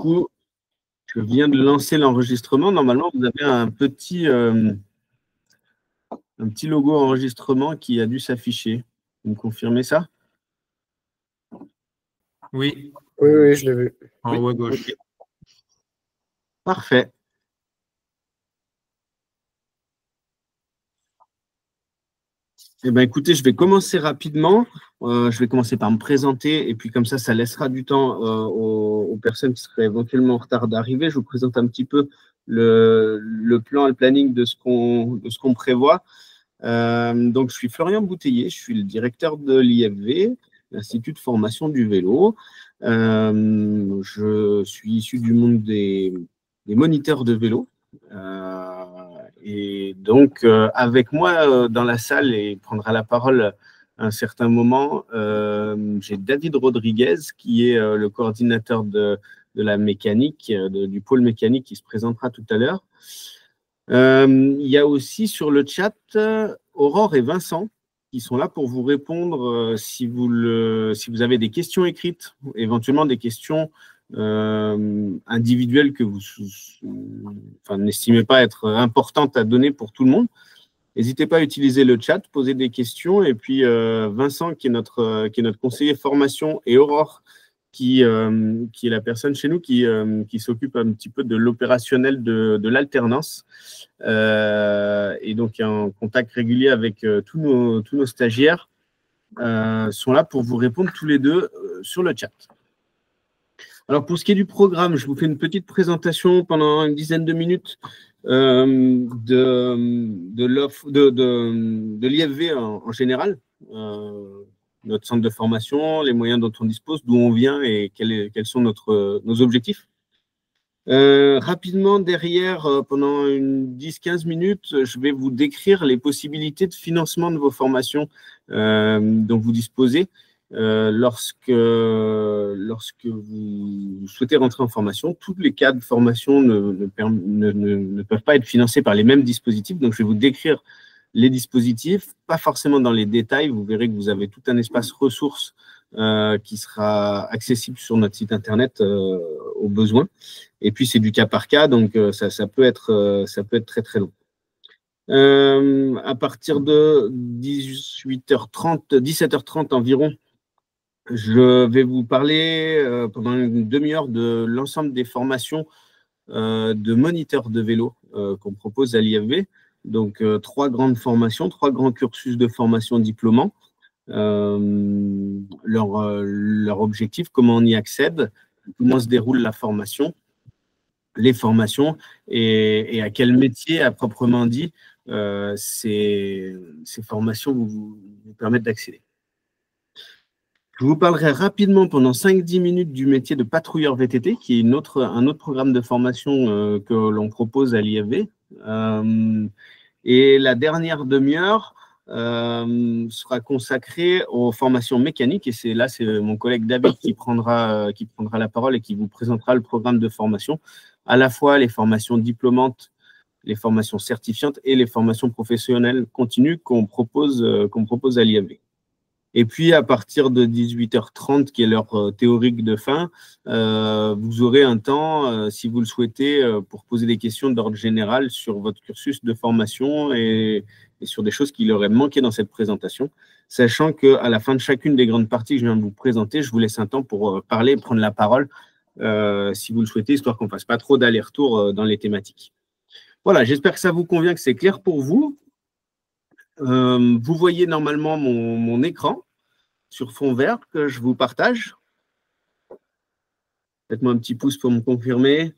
coup, je viens de lancer l'enregistrement. Normalement, vous avez un petit logo enregistrement qui a dû s'afficher. Vous me confirmez ça? Oui. Oui, je l'ai vu. En haut à gauche. Okay. Parfait. Eh bien, écoutez, je vais commencer rapidement. Je vais commencer par me présenter et puis comme ça laissera du temps aux personnes qui seraient éventuellement en retard d'arriver. Je vous présente un petit peu le plan et le planning de ce qu'on prévoit. Donc, je suis Florian Bouteiller, je suis le directeur de l'IFV, l'Institut de formation du vélo. Je suis issu du monde des moniteurs de vélo. Et donc, avec moi dans la salle, et il prendra la parole à un certain moment, j'ai David Rodriguez, qui est le coordinateur de la mécanique, du pôle mécanique, qui se présentera tout à l'heure. Il y a aussi sur le chat Aurore et Vincent, qui sont là pour vous répondre si vous avez des questions écrites, éventuellement des questions individuelles que vous n'estimez pas être importantes à donner pour tout le monde. N'hésitez pas à utiliser le chat, poser des questions. Et puis Vincent, qui est notre conseiller formation, et Aurore, qui est la personne chez nous qui s'occupe un petit peu de l'opérationnel de l'alternance. Et donc, est en contact régulier avec tous nos stagiaires, sont là pour vous répondre tous les deux sur le chat. Alors, pour ce qui est du programme, je vous fais une petite présentation pendant une dizaine de minutes de l'IFV en général, notre centre de formation, les moyens dont on dispose, d'où on vient et quels sont nos objectifs. Rapidement, derrière, pendant une 10-15 minutes, je vais vous décrire les possibilités de financement de vos formations dont vous disposez lorsque vous souhaitez rentrer en formation. Tous les cas de formation ne peuvent pas être financés par les mêmes dispositifs. Donc, je vais vous décrire les dispositifs, pas forcément dans les détails. Vous verrez que vous avez tout un espace ressources qui sera accessible sur notre site internet au besoin. Et puis, c'est du cas par cas, donc ça peut être très, très long. À partir de 17h30 environ, je vais vous parler pendant une demi-heure de l'ensemble des formations de moniteurs de vélo qu'on propose à l'IFV. Donc, 3 grandes formations, 3 grands cursus de formation diplômants. Leur objectif, comment on y accède, comment se déroule la formation, les formations et à quel métier, à proprement dit, ces formations vous permettent d'accéder. Je vous parlerai rapidement pendant 5-10 minutes du métier de patrouilleur VTT, qui est un autre programme de formation que l'on propose à l'IFV. Et la dernière demi-heure sera consacrée aux formations mécaniques. Et c'est mon collègue David qui prendra la parole et qui vous présentera le programme de formation, à la fois les formations diplômantes, les formations certifiantes et les formations professionnelles continues qu'on propose à l'IFV. Et puis, à partir de 18h30, qui est l'heure théorique de fin, vous aurez un temps, si vous le souhaitez, pour poser des questions d'ordre général sur votre cursus de formation et sur des choses qui leur auraient manqué dans cette présentation, sachant qu'à la fin de chacune des grandes parties que je viens de vous présenter, je vous laisse un temps pour parler et prendre la parole, si vous le souhaitez, histoire qu'on ne fasse pas trop d'aller-retour dans les thématiques. Voilà, j'espère que ça vous convient, que c'est clair pour vous. Vous voyez normalement mon écran sur fond vert que je vous partage. Faites-moi un petit pouce pour me confirmer.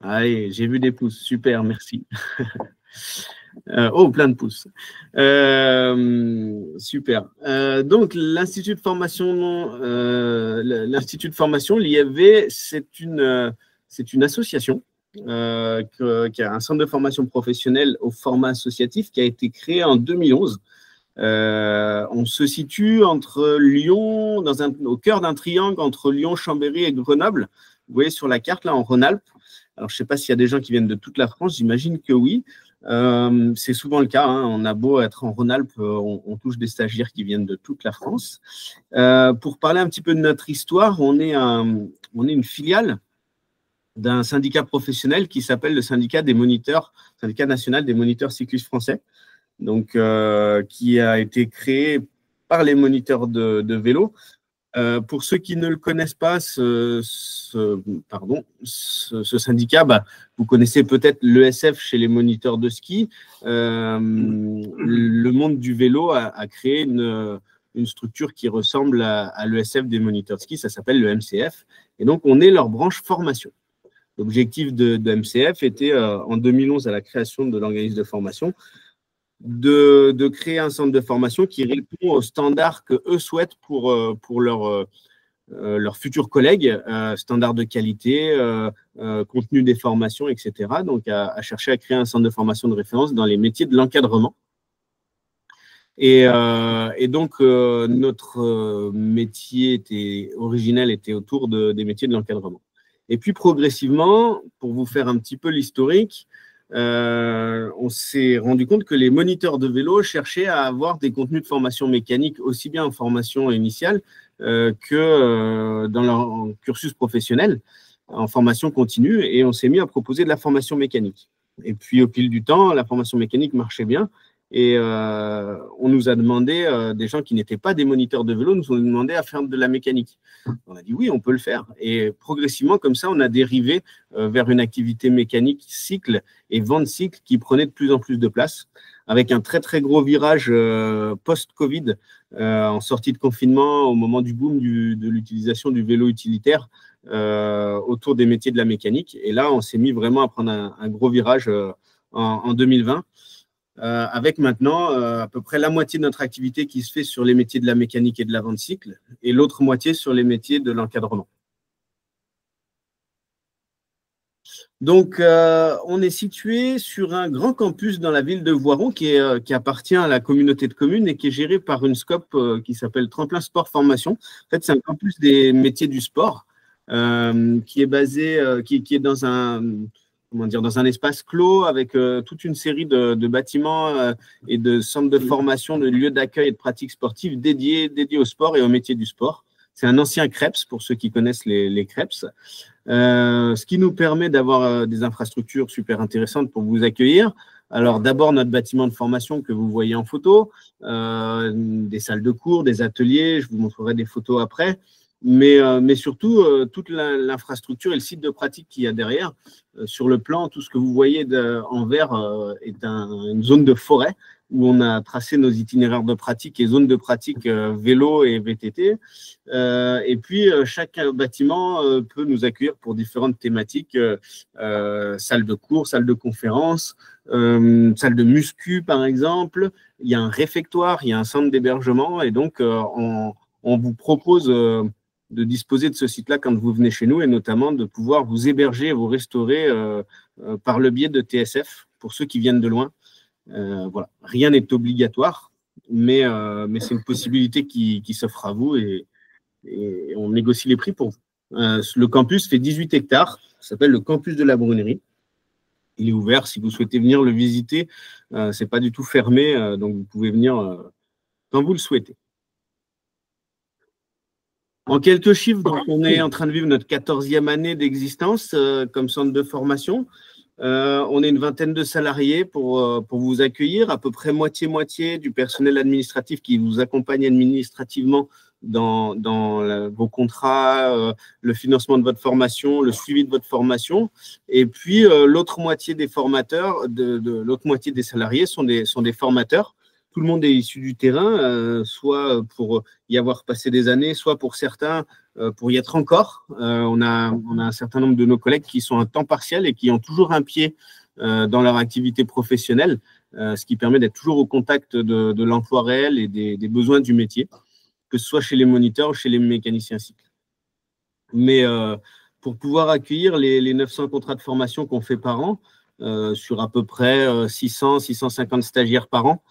Allez, j'ai vu des pouces. Super, merci. Plein de pouces. Super. Donc, l'Institut de formation, l'IFV, c'est une association qui a un centre de formation professionnelle au format associatif qui a été créé en 2011. On se situe entre Lyon, au cœur d'un triangle entre Lyon, Chambéry et Grenoble. Vous voyez sur la carte, là, en Rhône-Alpes. Alors, je ne sais pas s'il y a des gens qui viennent de toute la France, j'imagine que oui. C'est souvent le cas, hein. On a beau être en Rhône-Alpes, on touche des stagiaires qui viennent de toute la France. Pour parler un petit peu de notre histoire, on est une filiale d'un syndicat professionnel qui s'appelle le syndicat national des moniteurs cyclistes français, donc qui a été créé par les moniteurs de vélo. Pour ceux qui ne le connaissent pas, ce syndicat, vous connaissez peut-être l'ESF chez les moniteurs de ski. Le monde du vélo a créé une structure qui ressemble à l'ESF des moniteurs de ski, ça s'appelle le MCF. Et donc, on est leur branche formation. L'objectif de MCF était, en 2011, à la création de l'organisme de formation, de créer un centre de formation qui répond aux standards qu'eux souhaitent pour leurs futurs collègues, standards de qualité, contenu des formations, etc. Donc, à chercher à créer un centre de formation de référence dans les métiers de l'encadrement. Et donc, notre métier originel était autour des métiers de l'encadrement. Et puis, progressivement, pour vous faire un petit peu l'historique, on s'est rendu compte que les moniteurs de vélo cherchaient à avoir des contenus de formation mécanique aussi bien en formation initiale que dans leur cursus professionnel, en formation continue, et on s'est mis à proposer de la formation mécanique. Et puis, au fil du temps, la formation mécanique marchait bien, et on nous a demandé, des gens qui n'étaient pas des moniteurs de vélo, nous ont demandé à faire de la mécanique. On a dit oui, on peut le faire. Et progressivement, comme ça, on a dérivé vers une activité mécanique cycle et vente cycle qui prenait de plus en plus de place, avec un très, très gros virage post-Covid, en sortie de confinement, au moment du boom de l'utilisation du vélo utilitaire autour des métiers de la mécanique. Et là, on s'est mis vraiment à prendre un gros virage en 2020. Avec maintenant à peu près la moitié de notre activité qui se fait sur les métiers de la mécanique et de la vente cycle, et l'autre moitié sur les métiers de l'encadrement. Donc, on est situé sur un grand campus dans la ville de Voiron qui appartient à la communauté de communes et qui est géré par une SCOP qui s'appelle Tremplin Sport Formation. En fait, c'est un campus des métiers du sport qui est basé, qui est dans un espace clos avec toute une série de bâtiments et de centres de formation, de lieux d'accueil et de pratiques sportives dédiés au sport et au métier du sport. C'est un ancien CREPS, pour ceux qui connaissent les CREPS, ce qui nous permet d'avoir des infrastructures super intéressantes pour vous accueillir. Alors d'abord, notre bâtiment de formation que vous voyez en photo, des salles de cours, des ateliers, je vous montrerai des photos après. Mais surtout, toute l'infrastructure et le site de pratique qu'il y a derrière. Sur le plan, tout ce que vous voyez en vert est une zone de forêt où on a tracé nos itinéraires de pratique et zones de pratique vélo et VTT. Et puis, chaque bâtiment peut nous accueillir pour différentes thématiques, salle de cours, salle de conférence, salle de muscu, par exemple. Il y a un réfectoire, il y a un centre d'hébergement. Et donc, on vous propose de disposer de ce site-là quand vous venez chez nous, et notamment de pouvoir vous héberger et vous restaurer par le biais de TSF pour ceux qui viennent de loin. Voilà. Rien n'est obligatoire, mais c'est une possibilité qui s'offre à vous, et on négocie les prix pour vous. Le campus fait 18 hectares, ça s'appelle le campus de la Brunerie. Il est ouvert si vous souhaitez venir le visiter, c'est pas du tout fermé, donc vous pouvez venir quand vous le souhaitez. En quelques chiffres, donc on est en train de vivre notre 14e année d'existence comme centre de formation. On est une vingtaine de salariés pour vous accueillir, à peu près moitié-moitié du personnel administratif qui vous accompagne administrativement dans vos contrats, le financement de votre formation, le suivi de votre formation. Et puis, l'autre moitié des formateurs, l'autre moitié des salariés sont des formateurs. Tout le monde est issu du terrain, soit pour y avoir passé des années, soit pour certains, pour y être encore. On a un certain nombre de nos collègues qui sont à temps partiel et qui ont toujours un pied dans leur activité professionnelle, ce qui permet d'être toujours au contact de l'emploi réel et des besoins du métier, que ce soit chez les moniteurs ou chez les mécaniciens cycles. Mais pour pouvoir accueillir les 900 contrats de formation qu'on fait par an, sur à peu près 600-650 stagiaires par an,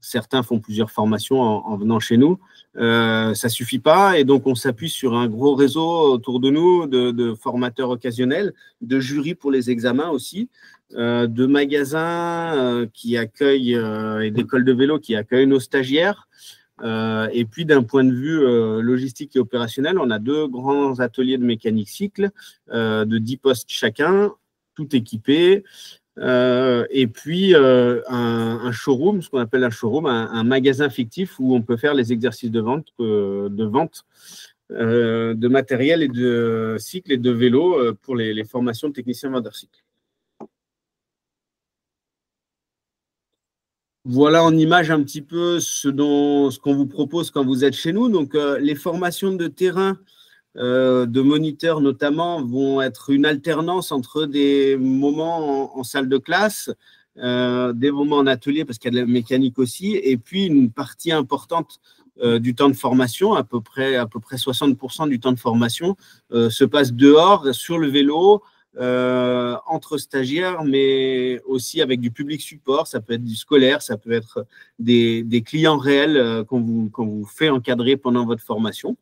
certains font plusieurs formations en venant chez nous. ça ne suffit pas. Et donc, on s'appuie sur un gros réseau autour de nous de formateurs occasionnels, de jurys pour les examens aussi, de magasins qui accueillent et d'écoles de vélo qui accueillent nos stagiaires. Et puis, d'un point de vue logistique et opérationnel, on a 2 grands ateliers de mécanique cycle de 10 postes chacun, tout équipé. Et puis, un showroom, ce qu'on appelle un showroom, un magasin fictif où on peut faire les exercices de vente de matériel et de cycle et de vélo pour les formations de techniciens vendeurs cycle. Voilà en image un petit peu ce qu'on vous propose quand vous êtes chez nous. Donc, les formations de terrain de moniteurs notamment vont être une alternance entre des moments en salle de classe, des moments en atelier parce qu'il y a de la mécanique aussi, et puis une partie importante du temps de formation, à peu près 60% du temps de formation se passe dehors, sur le vélo, entre stagiaires, mais aussi avec du public support. Ça peut être du scolaire, ça peut être des clients réels qu'on vous fait encadrer pendant votre formation.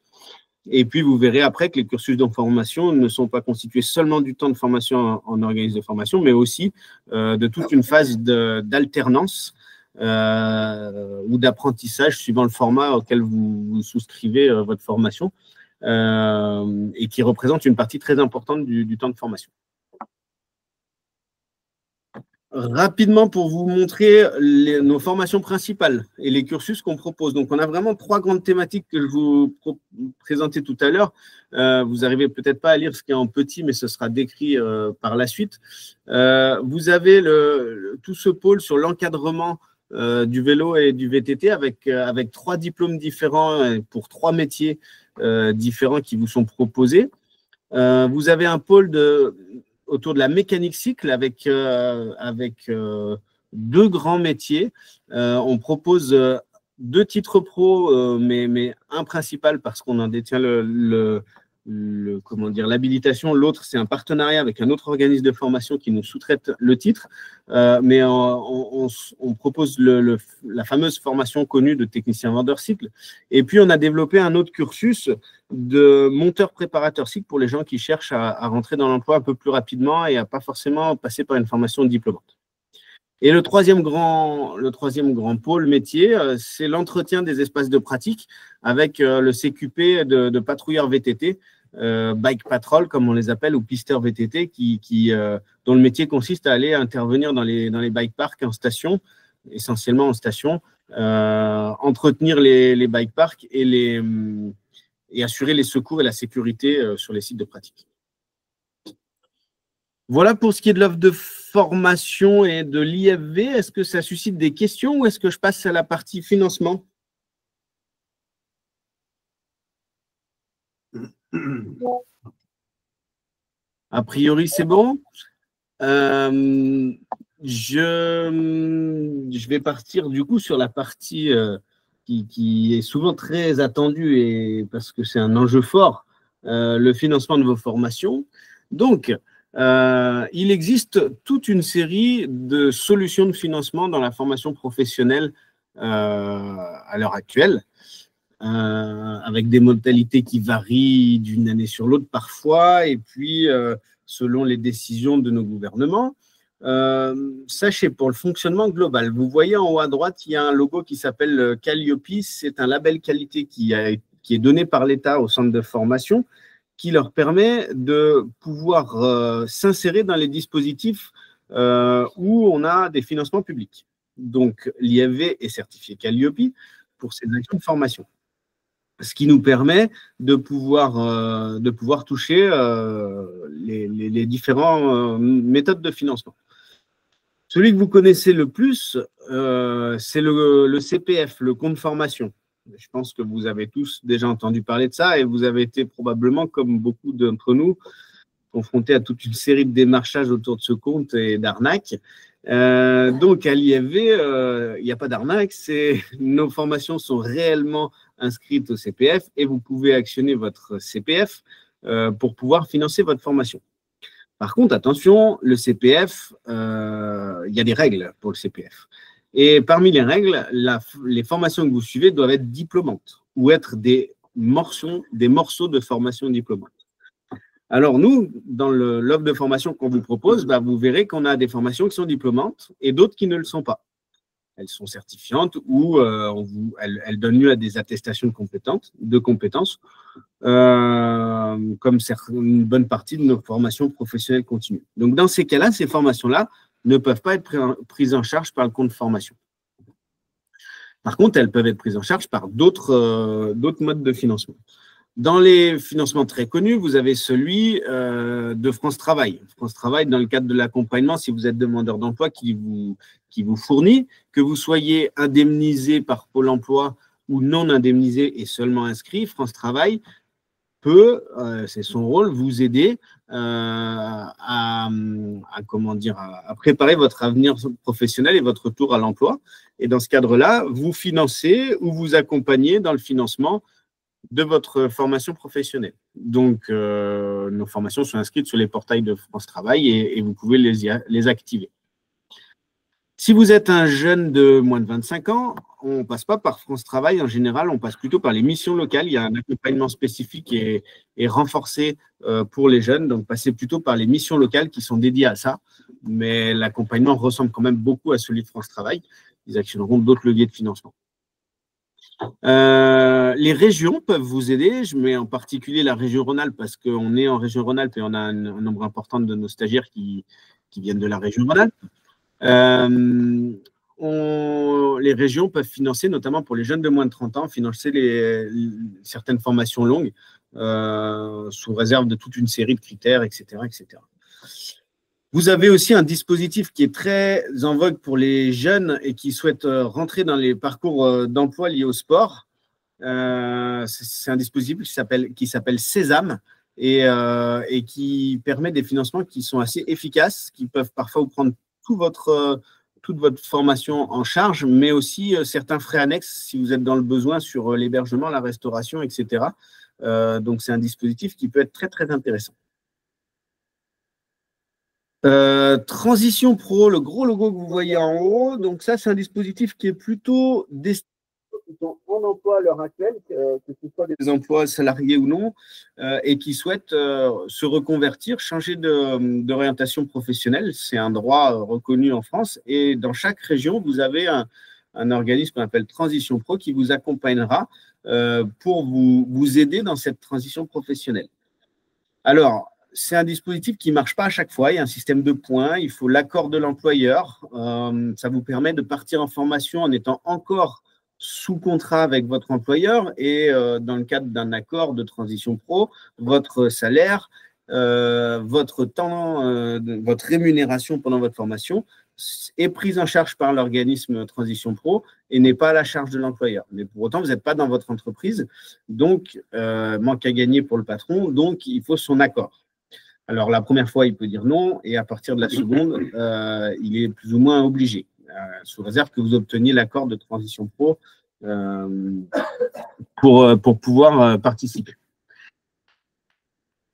Et puis, vous verrez après que les cursus de formation ne sont pas constitués seulement du temps de formation en organisme de formation, mais aussi de toute une phase d'alternance ou d'apprentissage suivant le format auquel vous souscrivez votre formation et qui représente une partie très importante du temps de formation. Rapidement, pour vous montrer nos formations principales et les cursus qu'on propose. Donc, on a vraiment 3 grandes thématiques que je vous présentais tout à l'heure. Vous n'arrivez peut-être pas à lire ce qui est en petit, mais ce sera décrit par la suite. Vous avez tout ce pôle sur l'encadrement du vélo et du VTT avec 3 diplômes différents pour 3 métiers différents qui vous sont proposés. Vous avez un pôle autour de la mécanique cycle avec 2 grands métiers. On propose 2 titres pro, mais un principal parce qu'on en détient l'habilitation. L'autre, c'est un partenariat avec un autre organisme de formation qui nous sous-traite le titre. Mais on propose la fameuse formation connue de technicien vendeur cycle. Et puis, on a développé un autre cursus de monteur préparateur cycle pour les gens qui cherchent à rentrer dans l'emploi un peu plus rapidement et à pas forcément passer par une formation diplômante. Et le troisième grand pôle métier, c'est l'entretien des espaces de pratique avec le CQP de patrouilleurs VTT, bike patrol comme on les appelle, ou pisteurs VTT, dont le métier consiste à aller intervenir dans les bike parks en station, essentiellement en station, entretenir les bike parks et assurer les secours et la sécurité sur les sites de pratique. Voilà pour ce qui est de l'offre de formation et de l'IFV. Est-ce que ça suscite des questions ou est-ce que je passe à la partie financement? A priori, c'est bon. Je vais partir du coup sur la partie qui est souvent très attendue et parce que c'est un enjeu fort, le financement de vos formations. Donc, il existe toute une série de solutions de financement dans la formation professionnelle à l'heure actuelle, avec des modalités qui varient d'une année sur l'autre parfois, et puis selon les décisions de nos gouvernements. Sachez, pour le fonctionnement global, vous voyez en haut à droite, il y a un logo qui s'appelle Calliope. C'est un label qualité qui est donné par l'État aux centres de formation, qui leur permet de pouvoir s'insérer dans les dispositifs où on a des financements publics. Donc, l'IFV est certifié Calliope pour ses actions de formation, ce qui nous permet de pouvoir toucher les différentes méthodes de financement. Celui que vous connaissez le plus, c'est le CPF, le compte formation. Je pense que vous avez tous déjà entendu parler de ça et vous avez été probablement, comme beaucoup d'entre nous, confrontés à toute une série de démarchages autour de ce compte et d'arnaques. Donc, à l'IFV, il n'y a pas d'arnaque. Nos formations sont réellement inscrites au CPF et vous pouvez actionner votre CPF pour pouvoir financer votre formation. Par contre, attention, le CPF, il y a des règles pour le CPF. Et parmi les règles, les formations que vous suivez doivent être diplômantes. ou être des morceaux de formation diplômante. Alors nous, dans l'offre de formation qu'on vous propose, vous verrez qu'on a des formations qui sont diplômantes et d'autres qui ne le sont pas. Elles sont certifiantes ou elles donnent lieu à des attestations de compétences, comme une bonne partie de nos formations professionnelles continues. Donc, dans ces cas-là, ces formations-là ne peuvent pas être prises en charge par le compte formation. Par contre, elles peuvent être prises en charge par d'autres modes de financement. Dans les financements très connus, vous avez celui de France Travail. France Travail, dans le cadre de l'accompagnement, si vous êtes demandeur d'emploi, qui vous fournit, que vous soyez indemnisé par Pôle emploi ou non indemnisé et seulement inscrit, France Travail peut, c'est son rôle, vous aider à préparer votre avenir professionnel et votre retour à l'emploi. Et dans ce cadre-là, vous financez ou vous accompagnez dans le financement de votre formation professionnelle. Donc, nos formations sont inscrites sur les portails de France Travail et vous pouvez les activer. Si vous êtes un jeune de moins de 25 ans, on ne passe pas par France Travail. En général, on passe plutôt par les missions locales. Il y a un accompagnement spécifique et renforcé pour les jeunes. Donc, passez plutôt par les missions locales qui sont dédiées à ça. Mais l'accompagnement ressemble quand même beaucoup à celui de France Travail. Ils actionneront d'autres leviers de financement. Les régions peuvent vous aider. Je mets en particulier la région Rhône-Alpes parce qu'on est en région Rhône-Alpes et on a un nombre important de nos stagiaires qui viennent de la région Rhône-Alpes. Les régions peuvent financer, notamment pour les jeunes de moins de 30 ans, financer certaines formations longues sous réserve de toute une série de critères, etc., etc. Vous avez aussi un dispositif qui est très en vogue pour les jeunes et qui souhaitent rentrer dans les parcours d'emploi liés au sport. C'est un dispositif qui s'appelle Sésame et qui permet des financements qui sont assez efficaces, qui peuvent parfois vous prendre toute votre formation en charge, mais aussi certains frais annexes si vous êtes dans le besoin sur l'hébergement, la restauration, etc. Donc, c'est un dispositif qui peut être très, très intéressant. Transition Pro, le gros logo que vous voyez en haut. Donc ça, c'est un dispositif qui est plutôt destiné aux en emploi à l'heure actuelle, que ce soit des emplois salariés ou non, et qui souhaitent se reconvertir, changer d'orientation professionnelle. C'est un droit reconnu en France. Et dans chaque région, vous avez un organisme qu'on appelle Transition Pro qui vous accompagnera pour vous aider dans cette transition professionnelle. Alors, c'est un dispositif qui ne marche pas à chaque fois. Il y a un système de points. Il faut l'accord de l'employeur. Ça vous permet de partir en formation en étant encore sous contrat avec votre employeur et dans le cadre d'un accord de transition pro, votre salaire, votre temps, votre rémunération pendant votre formation est prise en charge par l'organisme Transition Pro et n'est pas à la charge de l'employeur. Mais pour autant, vous n'êtes pas dans votre entreprise, donc manque à gagner pour le patron, donc il faut son accord. Alors, la première fois, il peut dire non, et à partir de la seconde, il est plus ou moins obligé, sous réserve que vous obteniez l'accord de Transition Pro pour pouvoir participer.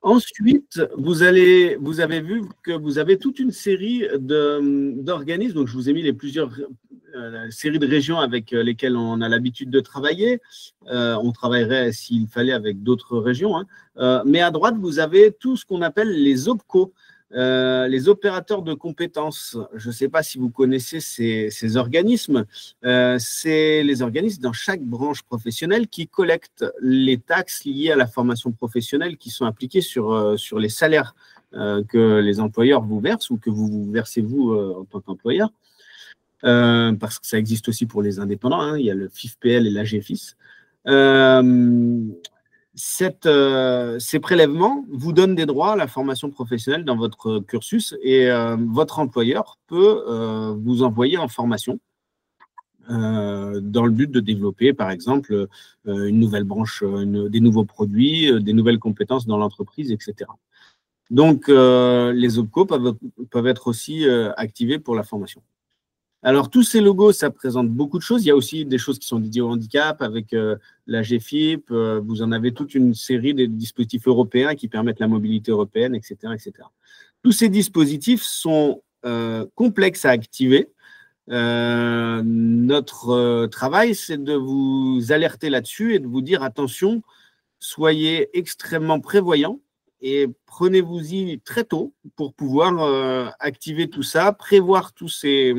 Ensuite, vous avez vu que vous avez toute une série d'organismes. Donc, je vous ai mis plusieurs séries de régions avec lesquelles on a l'habitude de travailler. On travaillerait, s'il fallait, avec d'autres régions. Mais à droite, vous avez tout ce qu'on appelle les OPCO, les opérateurs de compétences. Je ne sais pas si vous connaissez ces organismes. C'est les organismes dans chaque branche professionnelle qui collectent les taxes liées à la formation professionnelle qui sont appliquées sur les salaires que les employeurs vous versent ou que vous versez vous en tant qu'employeur. Parce que ça existe aussi pour les indépendants. Il y a le FIFPL et l'AGFIS. Ces prélèvements vous donnent des droits à la formation professionnelle dans votre cursus et votre employeur peut vous envoyer en formation dans le but de développer, par exemple, une nouvelle branche, des nouveaux produits, des nouvelles compétences dans l'entreprise, etc. Donc, les OPCO peuvent être aussi activés pour la formation. Alors, tous ces logos, ça présente beaucoup de choses. Il y a aussi des choses qui sont dédiées au handicap avec la GFIP. Vous en avez toute une série de dispositifs européens qui permettent la mobilité européenne, etc., etc. Tous ces dispositifs sont complexes à activer. Notre travail, c'est de vous alerter là-dessus et de vous dire attention, soyez extrêmement prévoyants et prenez-vous-y très tôt pour pouvoir activer tout ça, prévoir tous ces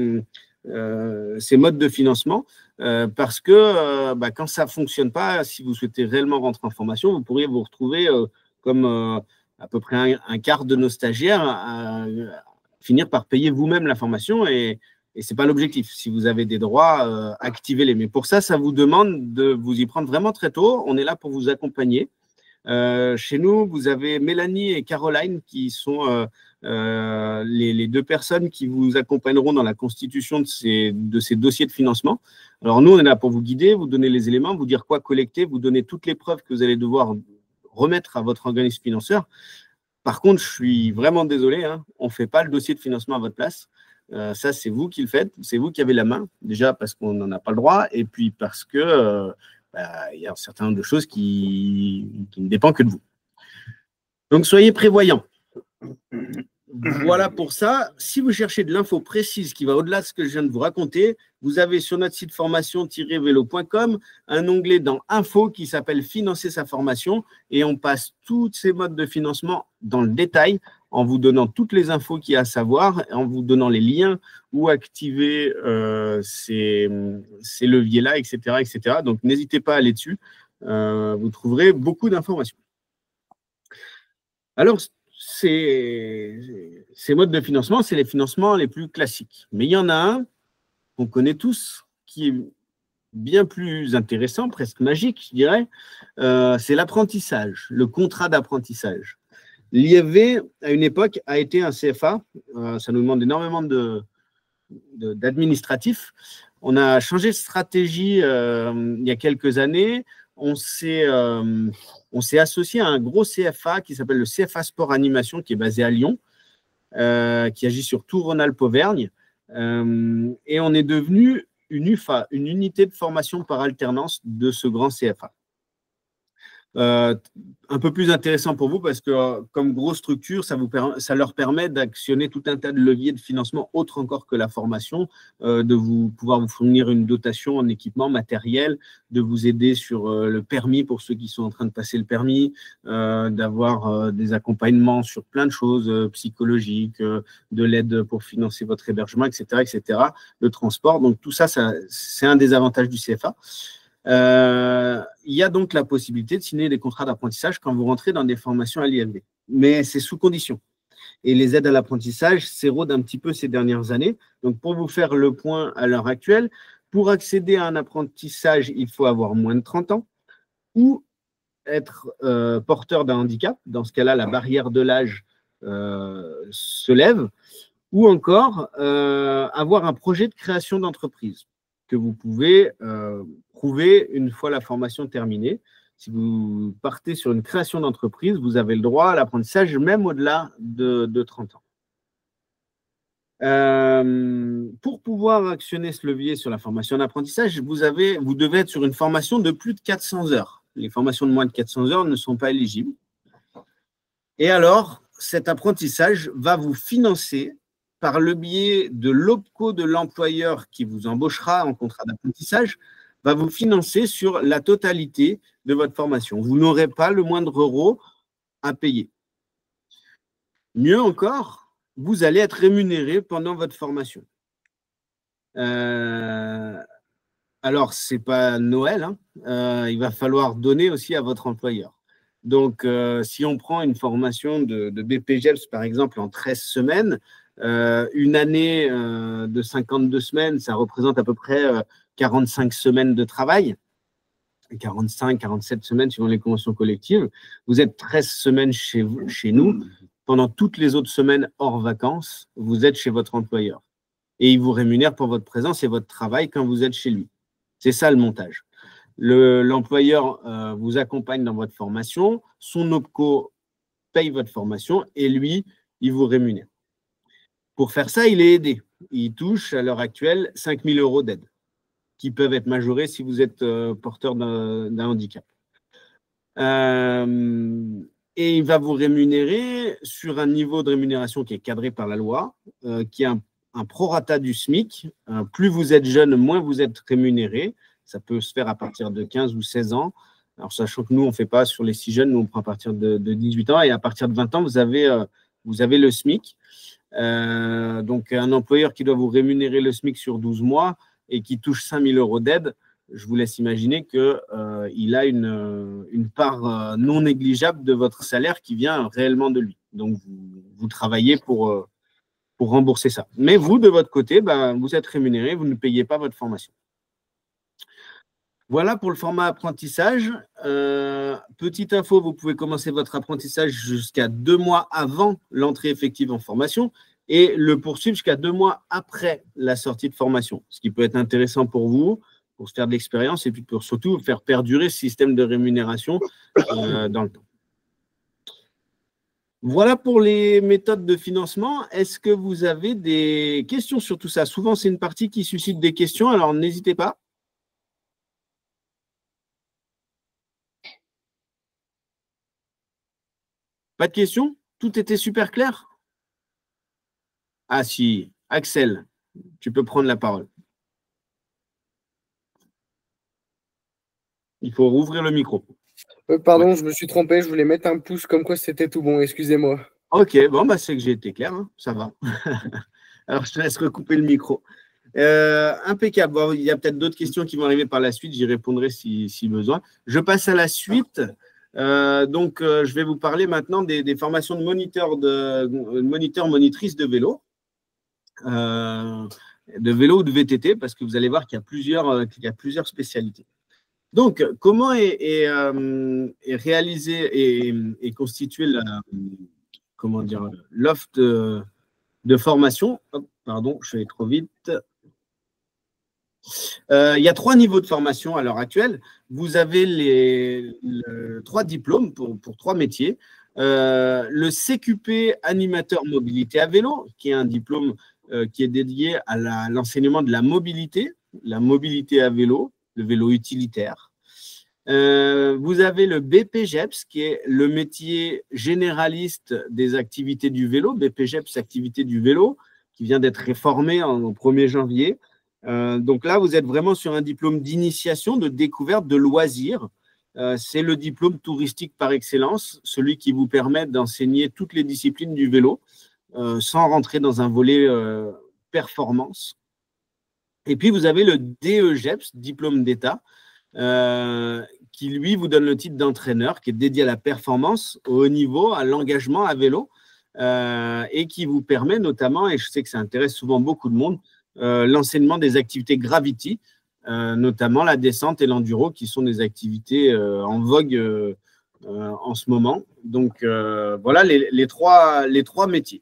modes de financement. Parce que quand ça ne fonctionne pas, si vous souhaitez réellement rentrer en formation, vous pourriez vous retrouver comme à peu près un quart de nos stagiaires à finir par payer vous-même la formation et ce n'est pas l'objectif. Si vous avez des droits, activez-les. Mais pour ça, ça vous demande de vous y prendre vraiment très tôt. On est là pour vous accompagner. Chez nous, vous avez Mélanie et Caroline qui sont les deux personnes qui vous accompagneront dans la constitution de ces dossiers de financement. Alors nous, on est là pour vous guider, vous donner les éléments, vous dire quoi collecter, vous donner toutes les preuves que vous allez devoir remettre à votre organisme financeur. Par contre, je suis vraiment désolé, hein, on ne fait pas le dossier de financement à votre place. Ça, c'est vous qui le faites, c'est vous qui avez la main, déjà parce qu'on n'en a pas le droit, et puis parce que il y a un certain nombre de choses qui ne dépendent que de vous. Donc, soyez prévoyants. Voilà pour ça. Si vous cherchez de l'info précise qui va au-delà de ce que je viens de vous raconter, vous avez sur notre site formation-vélo.com un onglet dans Info qui s'appelle Financer sa formation et on passe tous ces modes de financement dans le détail en vous donnant toutes les infos qu'il y a à savoir, en vous donnant les liens où activer ces leviers-là, etc., etc. Donc, n'hésitez pas à aller dessus. Vous trouverez beaucoup d'informations. Alors, ces modes de financement, c'est les financements les plus classiques. Mais il y en a un qu'on connaît tous, qui est bien plus intéressant, presque magique, je dirais, c'est l'apprentissage, le contrat d'apprentissage. L'IFV, à une époque, a été un CFA. Ça nous demande énormément d'administratif. On a changé de stratégie il y a quelques années. On s'est associé à un gros CFA qui s'appelle le CFA Sport Animation, qui est basé à Lyon, qui agit sur tout Rhône-Alpes-Auvergne. Et on est devenu une UFA, une unité de formation par alternance de ce grand CFA. Un peu plus intéressant pour vous parce que comme grosse structure, ça leur permet d'actionner tout un tas de leviers de financement autres encore que la formation, de pouvoir vous fournir une dotation en équipement matériel, de vous aider sur le permis pour ceux qui sont en train de passer le permis, d'avoir des accompagnements sur plein de choses psychologiques, de l'aide pour financer votre hébergement, etc., etc., le transport. Donc tout ça, c'est un des avantages du CFA. Il y a donc la possibilité de signer des contrats d'apprentissage quand vous rentrez dans des formations à l'IFV. Mais c'est sous condition. Et les aides à l'apprentissage s'érodent un petit peu ces dernières années. Donc, pour vous faire le point à l'heure actuelle, pour accéder à un apprentissage, il faut avoir moins de 30 ans ou être porteur d'un handicap. Dans ce cas-là, la barrière de l'âge se lève. Ou encore avoir un projet de création d'entreprise que vous pouvez prouver une fois la formation terminée. Si vous partez sur une création d'entreprise, vous avez le droit à l'apprentissage même au-delà de 30 ans. Pour pouvoir actionner ce levier sur la formation d'apprentissage, vous devez être sur une formation de plus de 400 heures. Les formations de moins de 400 heures ne sont pas éligibles. Et alors, cet apprentissage va vous financer par le biais de l'OPCO de l'employeur qui vous embauchera en contrat d'apprentissage, va vous financer sur la totalité de votre formation. Vous n'aurez pas le moindre euro à payer. Mieux encore, vous allez être rémunéré pendant votre formation. Alors, ce n'est pas Noël, hein. Il va falloir donner aussi à votre employeur. Donc, si on prend une formation de BPGEPS, par exemple, en 13 semaines, une année de 52 semaines, ça représente à peu près 45 semaines de travail, 45, 47 semaines suivant les conventions collectives. Vous êtes 13 semaines chez nous. Pendant toutes les autres semaines hors vacances, vous êtes chez votre employeur. Et il vous rémunère pour votre présence et votre travail quand vous êtes chez lui. C'est ça le montage. L'employeur vous accompagne dans votre formation, son OPCO paye votre formation et lui, il vous rémunère. Pour faire ça, il est aidé. Il touche à l'heure actuelle 5 000 € d'aide qui peuvent être majorés si vous êtes porteur d'un handicap. Et il va vous rémunérer sur un niveau de rémunération qui est cadré par la loi, qui est un prorata du SMIC. Plus vous êtes jeune, moins vous êtes rémunéré. Ça peut se faire à partir de 15 ou 16 ans. Alors, sachant que nous, on ne fait pas sur les si jeunes, nous, on prend à partir de 18 ans. Et à partir de 20 ans, vous avez le SMIC. Donc, un employeur qui doit vous rémunérer le SMIC sur 12 mois et qui touche 5 000 € d'aide, je vous laisse imaginer qu'il a une part non négligeable de votre salaire qui vient réellement de lui. Donc, vous travaillez pour rembourser ça. Mais vous, de votre côté, vous êtes rémunéré, vous ne payez pas votre formation. Voilà pour le format apprentissage. Petite info, vous pouvez commencer votre apprentissage jusqu'à 2 mois avant l'entrée effective en formation et le poursuivre jusqu'à 2 mois après la sortie de formation, ce qui peut être intéressant pour vous, pour se faire de l'expérience et puis pour surtout faire perdurer ce système de rémunération dans le temps. Voilà pour les méthodes de financement. Est-ce que vous avez des questions sur tout ça? Souvent, c'est une partie qui suscite des questions, alors n'hésitez pas. Pas de questions? Tout était super clair? Ah si, Axel, tu peux prendre la parole. Il faut rouvrir le micro. Pardon, je me suis trompé, je voulais mettre un pouce comme quoi c'était tout bon, excusez-moi. Ok, bon, c'est que j'ai été clair, hein, ça va. Alors, je te laisse recouper le micro. Impeccable. Bon, il y a peut-être d'autres questions qui vont arriver par la suite, j'y répondrai si besoin. Je passe à la suite. Je vais vous parler maintenant des formations de moniteurs, monitrices de vélo. De vélo ou de VTT, parce que vous allez voir qu'il y a plusieurs spécialités. Donc, comment est réalisée et constituée l'offre de formation? Pardon, je suis allé trop vite. Il y a 3 niveaux de formation à l'heure actuelle. Vous avez 3 diplômes pour 3 métiers. Le CQP animateur mobilité à vélo, qui est un diplôme qui est dédié à l'enseignement de la mobilité à vélo, le vélo utilitaire. Vous avez le BPGEPS, qui est le métier généraliste des activités du vélo, BPGEPS, activités du vélo, qui vient d'être réformé au 1er janvier. Donc là, vous êtes vraiment sur un diplôme d'initiation, de découverte, de loisirs. C'est le diplôme touristique par excellence, celui qui vous permet d'enseigner toutes les disciplines du vélo, sans rentrer dans un volet performance. Et puis, vous avez le DEGEPS, diplôme d'État, qui, lui, vous donne le titre d'entraîneur, qui est dédié à la performance, au haut niveau, à l'engagement à vélo, et qui vous permet notamment, et je sais que ça intéresse souvent beaucoup de monde, l'enseignement des activités Gravity, notamment la descente et l'enduro, qui sont des activités en vogue en ce moment. Donc, voilà les trois métiers.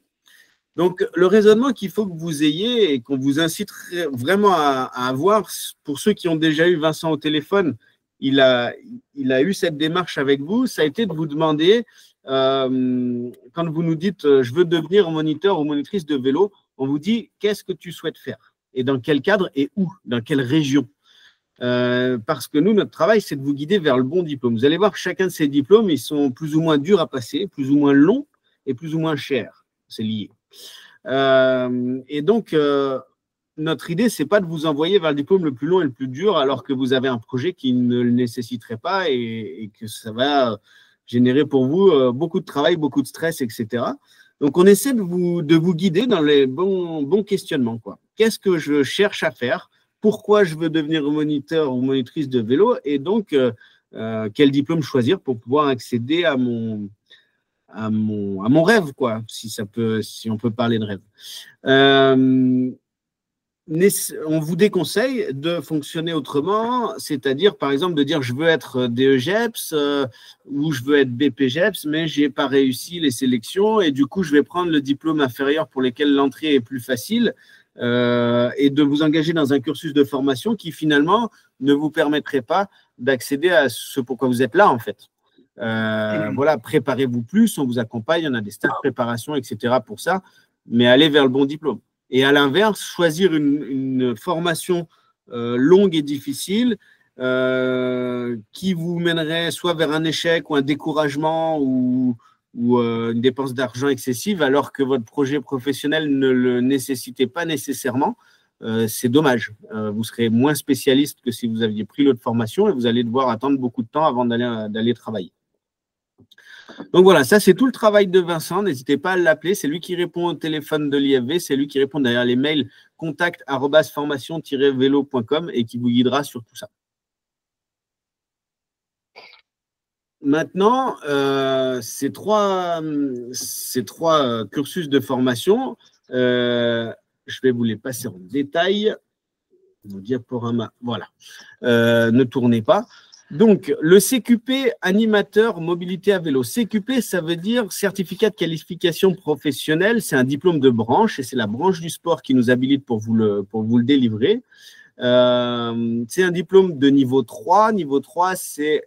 Donc, le raisonnement qu'il faut que vous ayez et qu'on vous incite vraiment à avoir, pour ceux qui ont déjà eu Vincent au téléphone, il a eu cette démarche avec vous, ça a été de vous demander, quand vous nous dites « je veux devenir moniteur ou monitrice de vélo », on vous dit « qu'est-ce que tu souhaites faire et dans quel cadre et où, dans quelle région ?» Parce que nous, notre travail, c'est de vous guider vers le bon diplôme. Vous allez voir que chacun de ces diplômes, ils sont plus ou moins durs à passer, plus ou moins longs et plus ou moins chers. C'est lié. Et donc, notre idée, ce n'est pas de vous envoyer vers le diplôme le plus long et le plus dur alors que vous avez un projet qui ne le nécessiterait pas et que ça va générer pour vous beaucoup de travail, beaucoup de stress, etc. Donc, on essaie de vous guider dans les bons questionnements, quoi. Qu'est-ce que je cherche à faire? Pourquoi je veux devenir moniteur ou monitrice de vélo? Et donc, quel diplôme choisir pour pouvoir accéder à mon rêve, quoi, si on peut parler de rêve. On vous déconseille de fonctionner autrement, c'est-à-dire, par exemple, de dire je veux être DEGEPS ou je veux être BPGEPS, mais je n'ai pas réussi les sélections et du coup, je vais prendre le diplôme inférieur pour lequel l'entrée est plus facile et de vous engager dans un cursus de formation qui, finalement, ne vous permettrait pas d'accéder à ce pourquoi vous êtes là, en fait. Voilà, préparez-vous plus, on vous accompagne, on a des stages de préparation, etc. pour ça, mais allez vers le bon diplôme. Et à l'inverse, choisir une formation longue et difficile qui vous mènerait soit vers un échec ou un découragement ou ou une dépense d'argent excessive alors que votre projet professionnel ne le nécessitait pas nécessairement. C'est dommage. Vous serez moins spécialiste que si vous aviez pris l'autre formation et vous allez devoir attendre beaucoup de temps avant d'aller travailler. Donc voilà, ça c'est tout le travail de Vincent. N'hésitez pas à l'appeler. C'est lui qui répond au téléphone de l'IFV. C'est lui qui répond derrière les mails contact@formation-vélo.com et qui vous guidera sur tout ça. Maintenant, ces trois cursus de formation, je vais vous les passer en détail. Mon diaporama, voilà. Ne tournez pas. Donc, le CQP animateur mobilité à vélo. CQP, ça veut dire certificat de qualification professionnelle. C'est un diplôme de branche et c'est la branche du sport qui nous habilite pour vous le délivrer. C'est un diplôme de niveau 3. Niveau 3, c'est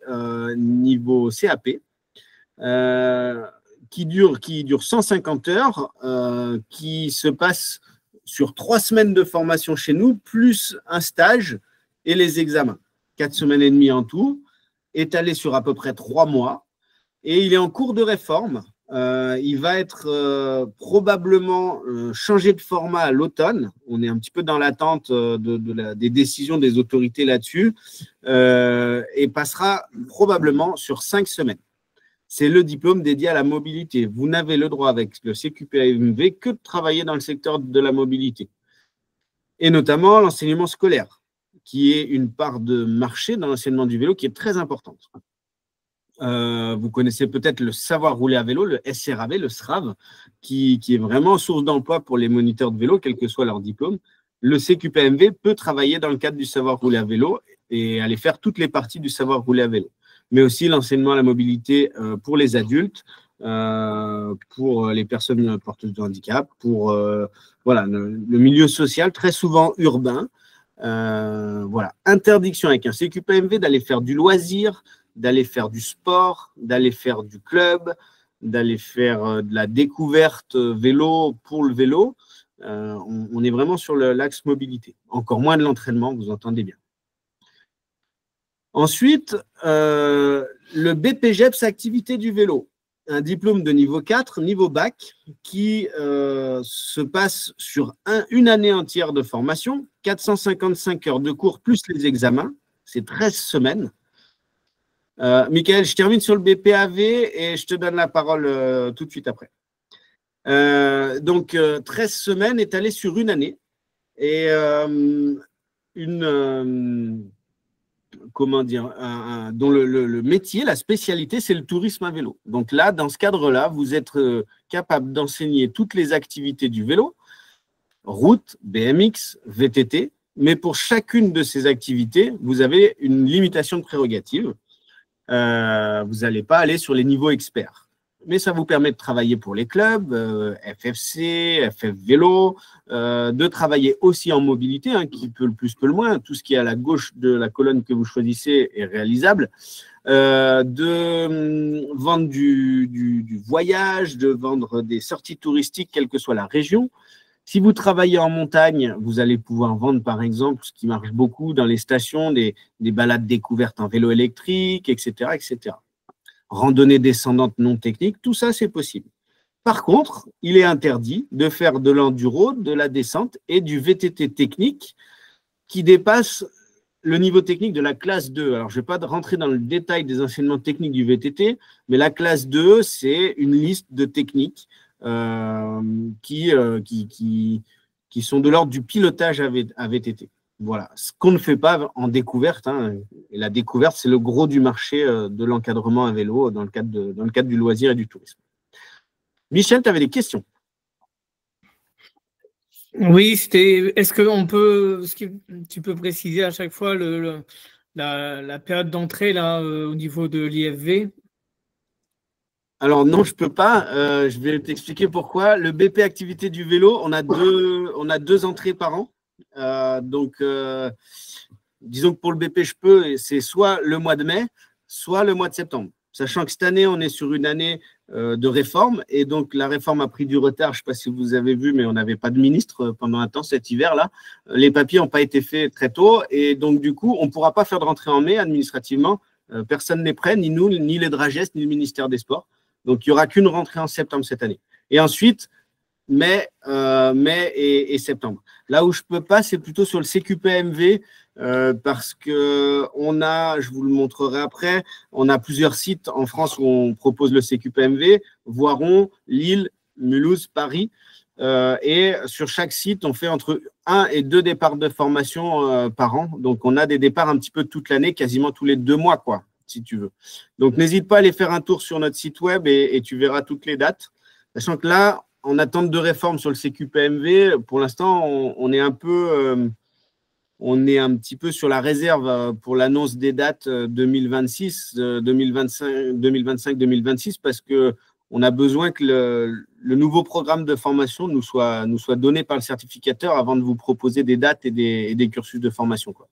niveau CAP qui dure 150 heures, qui se passe sur 3 semaines de formation chez nous, plus un stage et les examens. 4 semaines et demie en tout, étalé sur à peu près 3 mois. Et il est en cours de réforme. Il va être probablement changé de format à l'automne. On est un petit peu dans l'attente des décisions des autorités là-dessus et passera probablement sur 5 semaines. C'est le diplôme dédié à la mobilité. Vous n'avez le droit avec le CQP-AMV que de travailler dans le secteur de la mobilité et notamment l'enseignement scolaire, qui est une part de marché dans l'enseignement du vélo qui est très importante. Vous connaissez peut-être le savoir rouler à vélo, le SRAV, le SRAV, qui est vraiment source d'emploi pour les moniteurs de vélo, quel que soit leur diplôme. Le CQP-AMV peut travailler dans le cadre du savoir rouler à vélo et aller faire toutes les parties du savoir rouler à vélo, mais aussi l'enseignement à la mobilité pour les adultes, pour les personnes porteuses de handicap, pour voilà, le milieu social, très souvent urbain. Voilà. Interdiction avec un CQP-AMV d'aller faire du loisir, d'aller faire du sport, d'aller faire du club, d'aller faire de la découverte vélo pour le vélo. On est vraiment sur l'axe mobilité. Encore moins de l'entraînement, vous entendez bien. Ensuite, le BPGEPS activité du vélo. Un diplôme de niveau 4, niveau bac, qui se passe sur une année entière de formation, 455 heures de cours plus les examens, c'est 13 semaines. Michael, je termine sur le BPAV et je te donne la parole tout de suite après. Donc, 13 semaines étalées sur une année et comment dire, dont le métier, la spécialité, c'est le tourisme à vélo. Donc là, dans ce cadre-là, vous êtes capable d'enseigner toutes les activités du vélo, route, BMX, VTT, mais pour chacune de ces activités, vous avez une limitation de prérogatives. Vous n'allez pas aller sur les niveaux experts. Mais ça vous permet de travailler pour les clubs, FFC, FF Vélo, de travailler aussi en mobilité, hein, qui peut le plus, peut le moins. Tout ce qui est à la gauche de la colonne que vous choisissez est réalisable. De vendre du voyage, de vendre des sorties touristiques, quelle que soit la région. Si vous travaillez en montagne, vous allez pouvoir vendre, par exemple, ce qui marche beaucoup dans les stations, des balades découvertes en vélo électrique, etc., etc. Randonnée descendante non technique, tout ça, c'est possible. Par contre, il est interdit de faire de l'enduro, de la descente et du VTT technique qui dépasse le niveau technique de la classe 2. Alors, je ne vais pas rentrer dans le détail des enseignements techniques du VTT, mais la classe 2, c'est une liste de techniques qui sont de l'ordre du pilotage à VTT. Voilà, ce qu'on ne fait pas en découverte, hein, et la découverte, c'est le gros du marché de l'encadrement à vélo dans le cadre du loisir et du tourisme. Michel, tu avais des questions? Oui, c'était. Est-ce que tu peux préciser à chaque fois la période d'entrée là au niveau de l'IFV? Alors non, je ne peux pas. Je vais t'expliquer pourquoi. Le BP activité du vélo, on a 2 entrées par an. Donc, disons que pour le BP, je peux, c'est soit le mois de mai, soit le mois de septembre. Sachant que cette année, on est sur une année de réforme et donc la réforme a pris du retard. Je ne sais pas si vous avez vu, mais on n'avait pas de ministre pendant un temps cet hiver-là. Les papiers n'ont pas été faits très tôt et donc du coup, on ne pourra pas faire de rentrée en mai administrativement. Personne n'est prêt, ni nous, ni les Dragestes, ni le ministère des Sports. Donc, il n'y aura qu'une rentrée en septembre cette année. Et ensuite, mai et septembre. Là où je ne peux pas, c'est plutôt sur le CQPMV parce qu'on a, je vous le montrerai après, on a plusieurs sites en France où on propose le CQPMV, Voiron, Lille, Mulhouse, Paris. Et sur chaque site, on fait entre 1 et 2 départs de formation par an. Donc, on a des départs un petit peu toute l'année, quasiment tous les 2 mois, quoi, si tu veux. Donc, n'hésite pas à aller faire un tour sur notre site web et tu verras toutes les dates. Sachant que là, en attente de réforme sur le CQPMV, pour l'instant, on est un petit peu sur la réserve pour l'annonce des dates 2026, 2025, 2026, parce qu'on a besoin que le nouveau programme de formation nous soit donné par le certificateur avant de vous proposer des dates et des cursus de formation, quoi.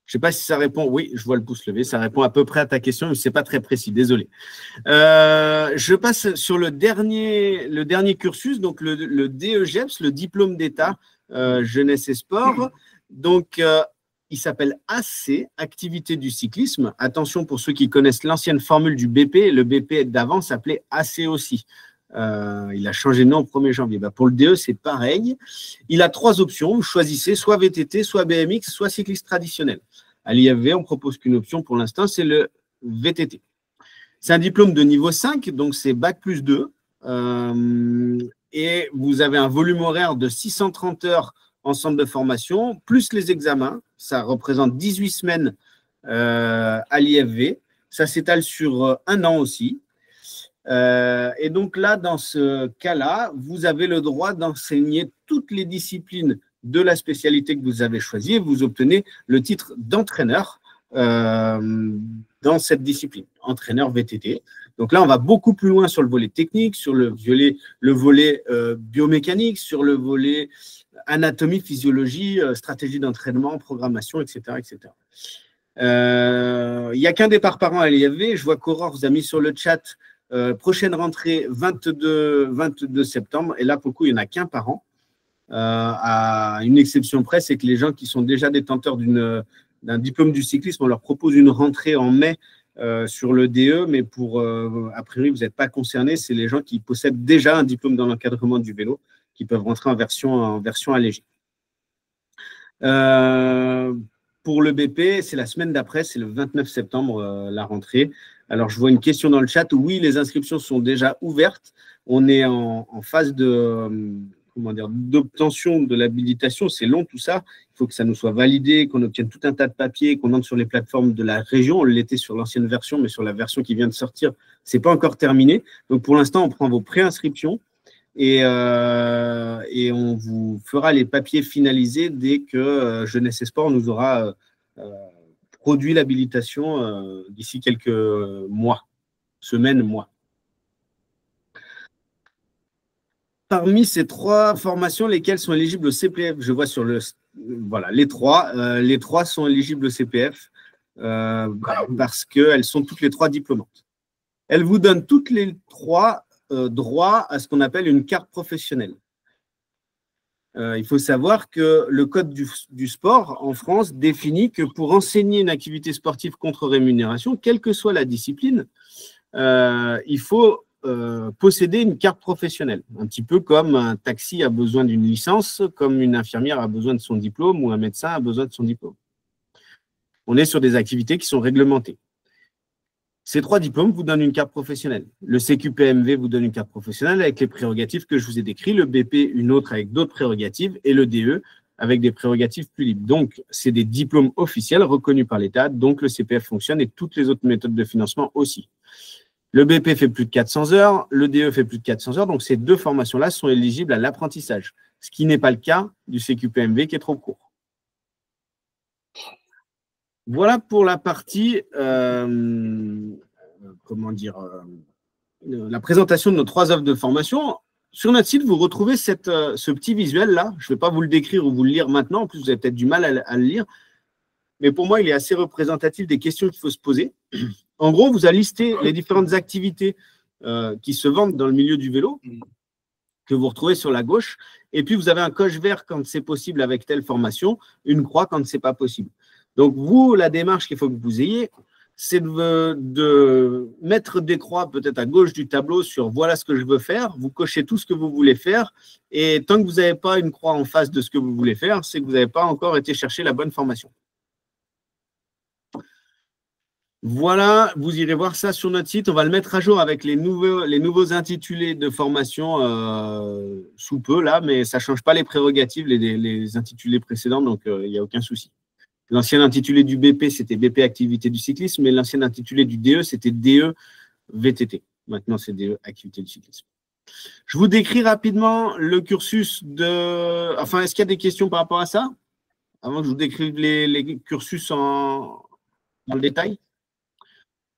Je ne sais pas si ça répond. Oui, je vois le pouce levé. Ça répond à peu près à ta question, mais ce n'est pas très précis. Désolé. Je passe sur le dernier cursus, donc le DEGEPS, le diplôme d'État jeunesse et sport. Donc, il s'appelle AC, Activité du cyclisme. Attention pour ceux qui connaissent l'ancienne formule du BP. Le BP d'avant s'appelait AC aussi. Il a changé de nom au 1er janvier. Pour le DE, c'est pareil. Il a 3 options. Vous choisissez soit VTT, soit BMX, soit cycliste traditionnel. À l'IFV, on ne propose qu'une option pour l'instant, c'est le VTT. C'est un diplôme de niveau 5, donc c'est Bac+2. Et vous avez un volume horaire de 630 heures en centre de formation, plus les examens. Ça représente 18 semaines à l'IFV. Ça s'étale sur 1 an aussi. Et donc là, dans ce cas-là, vous avez le droit d'enseigner toutes les disciplines de la spécialité que vous avez choisie et vous obtenez le titre d'entraîneur dans cette discipline, entraîneur VTT. Donc là, on va beaucoup plus loin sur le volet technique, sur le volet biomécanique, sur le volet anatomie, physiologie, stratégie d'entraînement, programmation, etc. etc. Il n'y a qu'un départ par an à l'IFV. Je vois qu'Aurore vous a mis sur le chat prochaine rentrée 22 septembre. Et là, pour le coup, il n'y en a qu'un par an. À une exception près, c'est que les gens qui sont déjà détenteurs d'un diplôme du cyclisme, on leur propose une rentrée en mai sur le DE, mais a priori, vous n'êtes pas concernés. C'est les gens qui possèdent déjà un diplôme dans l'encadrement du vélo qui peuvent rentrer en version allégée. Pour le BP, c'est la semaine d'après, c'est le 29 septembre, la rentrée. Alors, je vois une question dans le chat. Oui, les inscriptions sont déjà ouvertes. On est en phase d'obtention de l'habilitation. C'est long tout ça. Il faut que ça nous soit validé, qu'on obtienne tout un tas de papiers, qu'on entre sur les plateformes de la région. On l'était sur l'ancienne version, mais sur la version qui vient de sortir, ce n'est pas encore terminé. Donc, pour l'instant, on prend vos préinscriptions et on vous fera les papiers finalisés dès que Jeunesse et Sport nous aura produit l'habilitation d'ici quelques mois, semaines, mois. Parmi ces 3 formations, lesquelles sont éligibles au CPF? Je vois sur voilà, les 3. Les 3 sont éligibles au CPF parce qu'elles sont toutes les 3 diplômantes. Elles vous donnent toutes les 3 droit à ce qu'on appelle une carte professionnelle. Il faut savoir que le code du sport en France définit que pour enseigner une activité sportive contre rémunération, quelle que soit la discipline, il faut posséder une carte professionnelle. Un petit peu comme un taxi a besoin d'une licence, comme une infirmière a besoin de son diplôme ou un médecin a besoin de son diplôme. On est sur des activités qui sont réglementées. Ces 3 diplômes vous donnent une carte professionnelle. Le CQPMV vous donne une carte professionnelle avec les prérogatives que je vous ai décrites, le BP une autre avec d'autres prérogatives et le DE avec des prérogatives plus libres. Donc, c'est des diplômes officiels reconnus par l'État, donc le CPF fonctionne et toutes les autres méthodes de financement aussi. Le BP fait plus de 400 heures, le DE fait plus de 400 heures, donc ces 2 formations-là sont éligibles à l'apprentissage, ce qui n'est pas le cas du CQPMV qui est trop court. Voilà pour la partie, la présentation de nos 3 offres de formation. Sur notre site, vous retrouvez ce petit visuel-là. Je ne vais pas vous le décrire ou vous le lire maintenant. En plus, vous avez peut-être du mal à le lire. Mais pour moi, il est assez représentatif des questions qu'il faut se poser. En gros, vous avez listé les différentes activités qui se vendent dans le milieu du vélo, que vous retrouvez sur la gauche. Et puis, vous avez un coche vert quand c'est possible avec telle formation, une croix quand ce n'est pas possible. Donc, vous, la démarche qu'il faut que vous ayez, c'est de mettre des croix peut-être à gauche du tableau sur voilà ce que je veux faire. Vous cochez tout ce que vous voulez faire. Et tant que vous n'avez pas une croix en face de ce que vous voulez faire, c'est que vous n'avez pas encore été chercher la bonne formation. Voilà, vous irez voir ça sur notre site. On va le mettre à jour avec les nouveaux intitulés de formation sous peu, là, mais ça ne change pas les prérogatives, les intitulés précédents, donc il n'y a aucun souci. L'ancien intitulé du BP, c'était BP Activité du cyclisme, mais l'ancien intitulé du DE, c'était DE VTT. Maintenant, c'est DE Activité du cyclisme. Je vous décris rapidement le cursus de… Enfin, est-ce qu'il y a des questions par rapport à ça? Avant que je vous décrive les cursus dans le détail.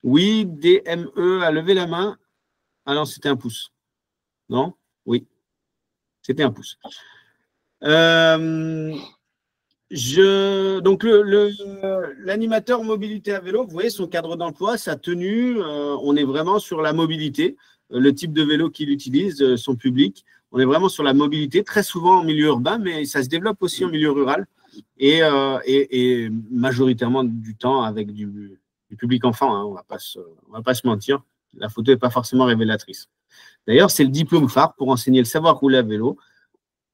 Oui, DME a levé la main. Ah non, c'était un pouce. Non? Oui, c'était un pouce. Donc, l'animateur mobilité à vélo, vous voyez son cadre d'emploi, sa tenue, on est vraiment sur la mobilité, le type de vélo qu'il utilise, son public. On est vraiment sur la mobilité, très souvent en milieu urbain, mais ça se développe aussi en milieu rural et majoritairement du temps avec du public enfant. Hein, on va pas se mentir, la photo n'est pas forcément révélatrice. D'ailleurs, c'est le diplôme phare pour enseigner le savoir rouler à vélo.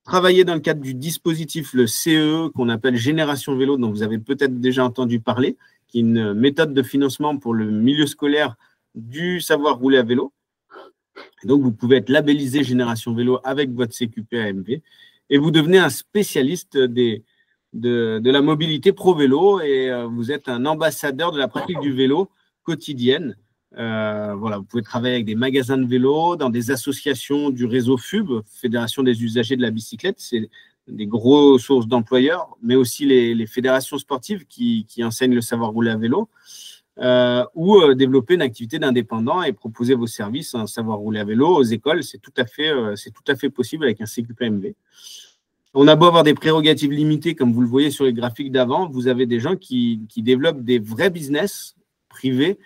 Travailler dans le cadre du dispositif, le CE, qu'on appelle Génération Vélo, dont vous avez peut-être déjà entendu parler, qui est une méthode de financement pour le milieu scolaire du savoir rouler à vélo. Et donc, vous pouvez être labellisé Génération Vélo avec votre CQP AMV et vous devenez un spécialiste de la mobilité pro-vélo et vous êtes un ambassadeur de la pratique du vélo quotidienne. Voilà, vous pouvez travailler avec des magasins de vélo, dans des associations du réseau FUB, Fédération des usagers de la bicyclette, c'est des grosses sources d'employeurs, mais aussi les fédérations sportives qui enseignent le savoir rouler à vélo, ou développer une activité d'indépendant et proposer vos services en savoir rouler à vélo aux écoles, c'est tout à fait possible avec un CQPMV. On a beau avoir des prérogatives limitées, comme vous le voyez sur les graphiques d'avant, vous avez des gens qui développent des vrais business privés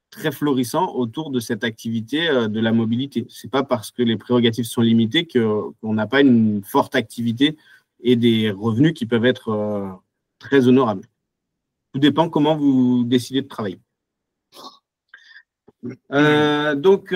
très florissant autour de cette activité de la mobilité. Ce n'est pas parce que les prérogatives sont limitées qu'on n'a pas une forte activité et des revenus qui peuvent être très honorables. Tout dépend comment vous décidez de travailler. Donc,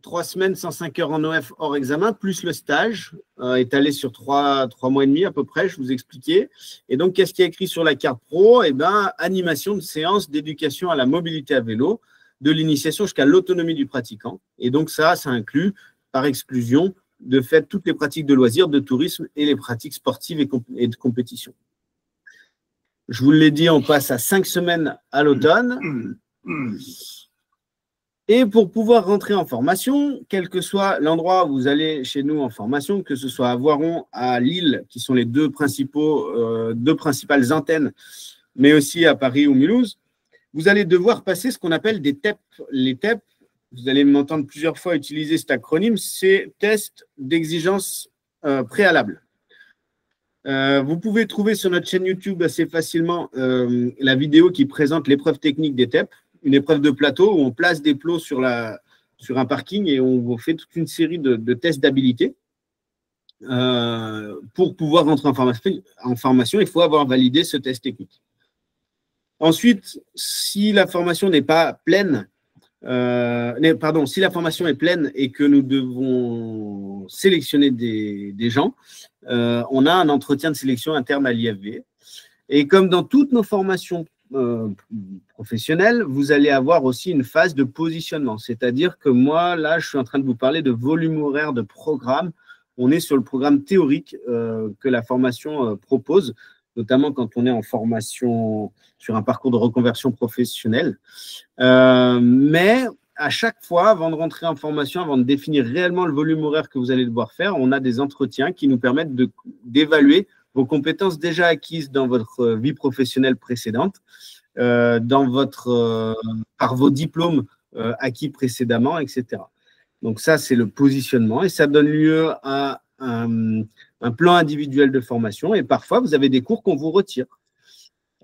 3 semaines, 105 heures en OF hors examen, plus le stage, étalé sur 3 mois et demi à peu près, je vous expliquais. Et donc, qu'est-ce qui est écrit sur la carte pro? Eh bien, animation de séance d'éducation à la mobilité à vélo, de l'initiation jusqu'à l'autonomie du pratiquant. Et donc, ça inclut, par exclusion, de fait toutes les pratiques de loisirs, de tourisme et les pratiques sportives et de compétition. Je vous l'ai dit, on passe à 5 semaines à l'automne. Et pour pouvoir rentrer en formation, quel que soit l'endroit où vous allez chez nous en formation, que ce soit à Voiron, à Lille, qui sont les deux principales antennes, mais aussi à Paris ou Mulhouse, vous allez devoir passer ce qu'on appelle des TEP. Les TEP, vous allez m'entendre plusieurs fois utiliser cet acronyme, c'est Test d'exigence préalable. Vous pouvez trouver sur notre chaîne YouTube assez facilement la vidéo qui présente l'épreuve technique des TEP, une épreuve de plateau où on place des plots sur un parking et on vous fait toute une série de tests d'habilité. Pour pouvoir rentrer en formation, il faut avoir validé ce test technique. Ensuite, si la formation n'est pas pleine, si la formation est pleine et que nous devons sélectionner des gens, on a un entretien de sélection interne à l'IFV. Et comme dans toutes nos formations professionnelles, vous allez avoir aussi une phase de positionnement. C'est-à-dire que moi, là, je suis en train de vous parler de volume horaire de programme. On est sur le programme théorique que la formation propose, notamment quand on est en formation sur un parcours de reconversion professionnelle. Mais à chaque fois, avant de rentrer en formation, avant de définir réellement le volume horaire que vous allez devoir faire, on a des entretiens qui nous permettent d'évaluer vos compétences déjà acquises dans votre vie professionnelle précédente, par vos diplômes acquis précédemment, etc. Donc ça, c'est le positionnement et ça donne lieu à un plan individuel de formation et parfois, vous avez des cours qu'on vous retire.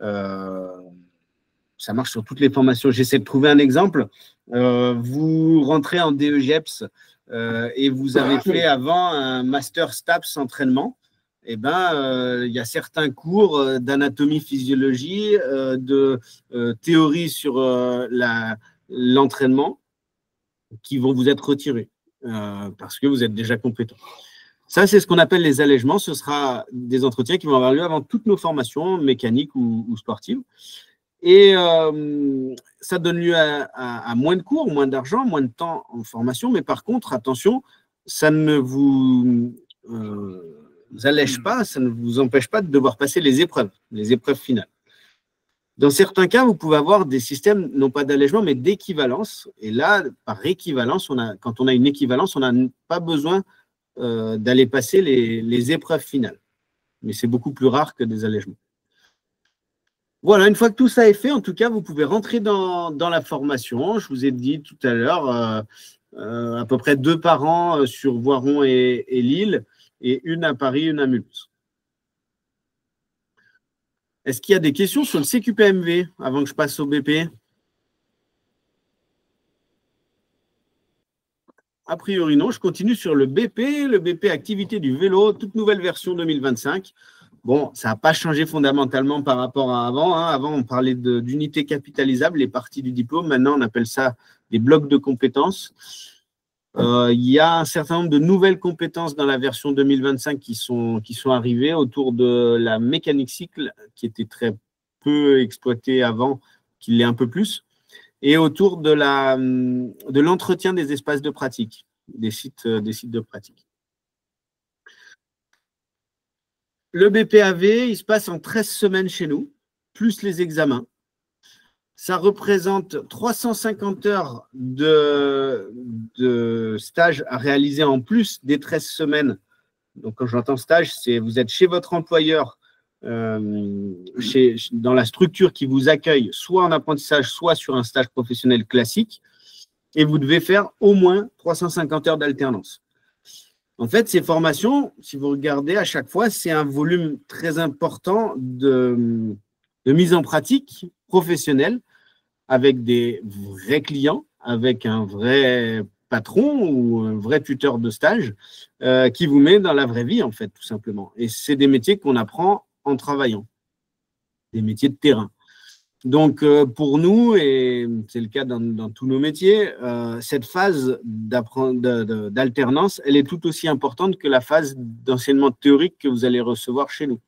Ça marche sur toutes les formations. J'essaie de trouver un exemple. Vous rentrez en DEGEPS et vous avez fait avant un master STAPS entraînement. eh ben, il y a certains cours d'anatomie, physiologie, de théorie sur l'entraînement qui vont vous être retirés parce que vous êtes déjà compétent. Ça, c'est ce qu'on appelle les allègements. Ce sera des entretiens qui vont avoir lieu avant toutes nos formations mécaniques ou sportives. Et ça donne lieu à moins de cours, moins d'argent, moins de temps en formation. Mais par contre, attention, ça ne vous allège pas, ça ne vous empêche pas de devoir passer les épreuves finales. Dans certains cas, vous pouvez avoir des systèmes, non pas d'allègement, mais d'équivalence. Et là, par équivalence, quand on a une équivalence, on n'a pas besoin d'aller passer les épreuves finales. Mais c'est beaucoup plus rare que des allègements. Voilà, une fois que tout ça est fait, en tout cas, vous pouvez rentrer dans la formation. Je vous ai dit tout à l'heure, à peu près 2 par an sur Voiron et Lille, et une à Paris, une à Mulhouse. Est-ce qu'il y a des questions sur le CQPMV avant que je passe au BP? A priori, non. Je continue sur le BP activité du vélo, toute nouvelle version 2025. Bon, ça n'a pas changé fondamentalement par rapport à avant. Avant, on parlait d'unités capitalisables, les parties du diplôme. Maintenant, on appelle ça des blocs de compétences. Il y a un certain nombre de nouvelles compétences dans la version 2025 qui sont arrivées autour de la mécanique cycle, qui était très peu exploitée avant, qui l'est un peu plus, et autour de l'entretien des espaces de pratique, des sites de pratique. Le BPAV, il se passe en 13 semaines chez nous, plus les examens. Ça représente 350 heures de stage à réaliser en plus des 13 semaines. Donc, quand j'entends stage, c'est vous êtes chez votre employeur, dans la structure qui vous accueille, soit en apprentissage, soit sur un stage professionnel classique, et vous devez faire au moins 350 heures d'alternance. En fait, ces formations, si vous regardez à chaque fois, c'est un volume très important de mise en pratique professionnelle avec des vrais clients, avec un vrai patron ou un vrai tuteur de stage qui vous met dans la vraie vie, en fait, tout simplement. Et c'est des métiers qu'on apprend en travaillant, des métiers de terrain. Donc, pour nous, et c'est le cas dans tous nos métiers, cette phase d'alternance, elle est tout aussi importante que la phase d'enseignement théorique que vous allez recevoir chez nous.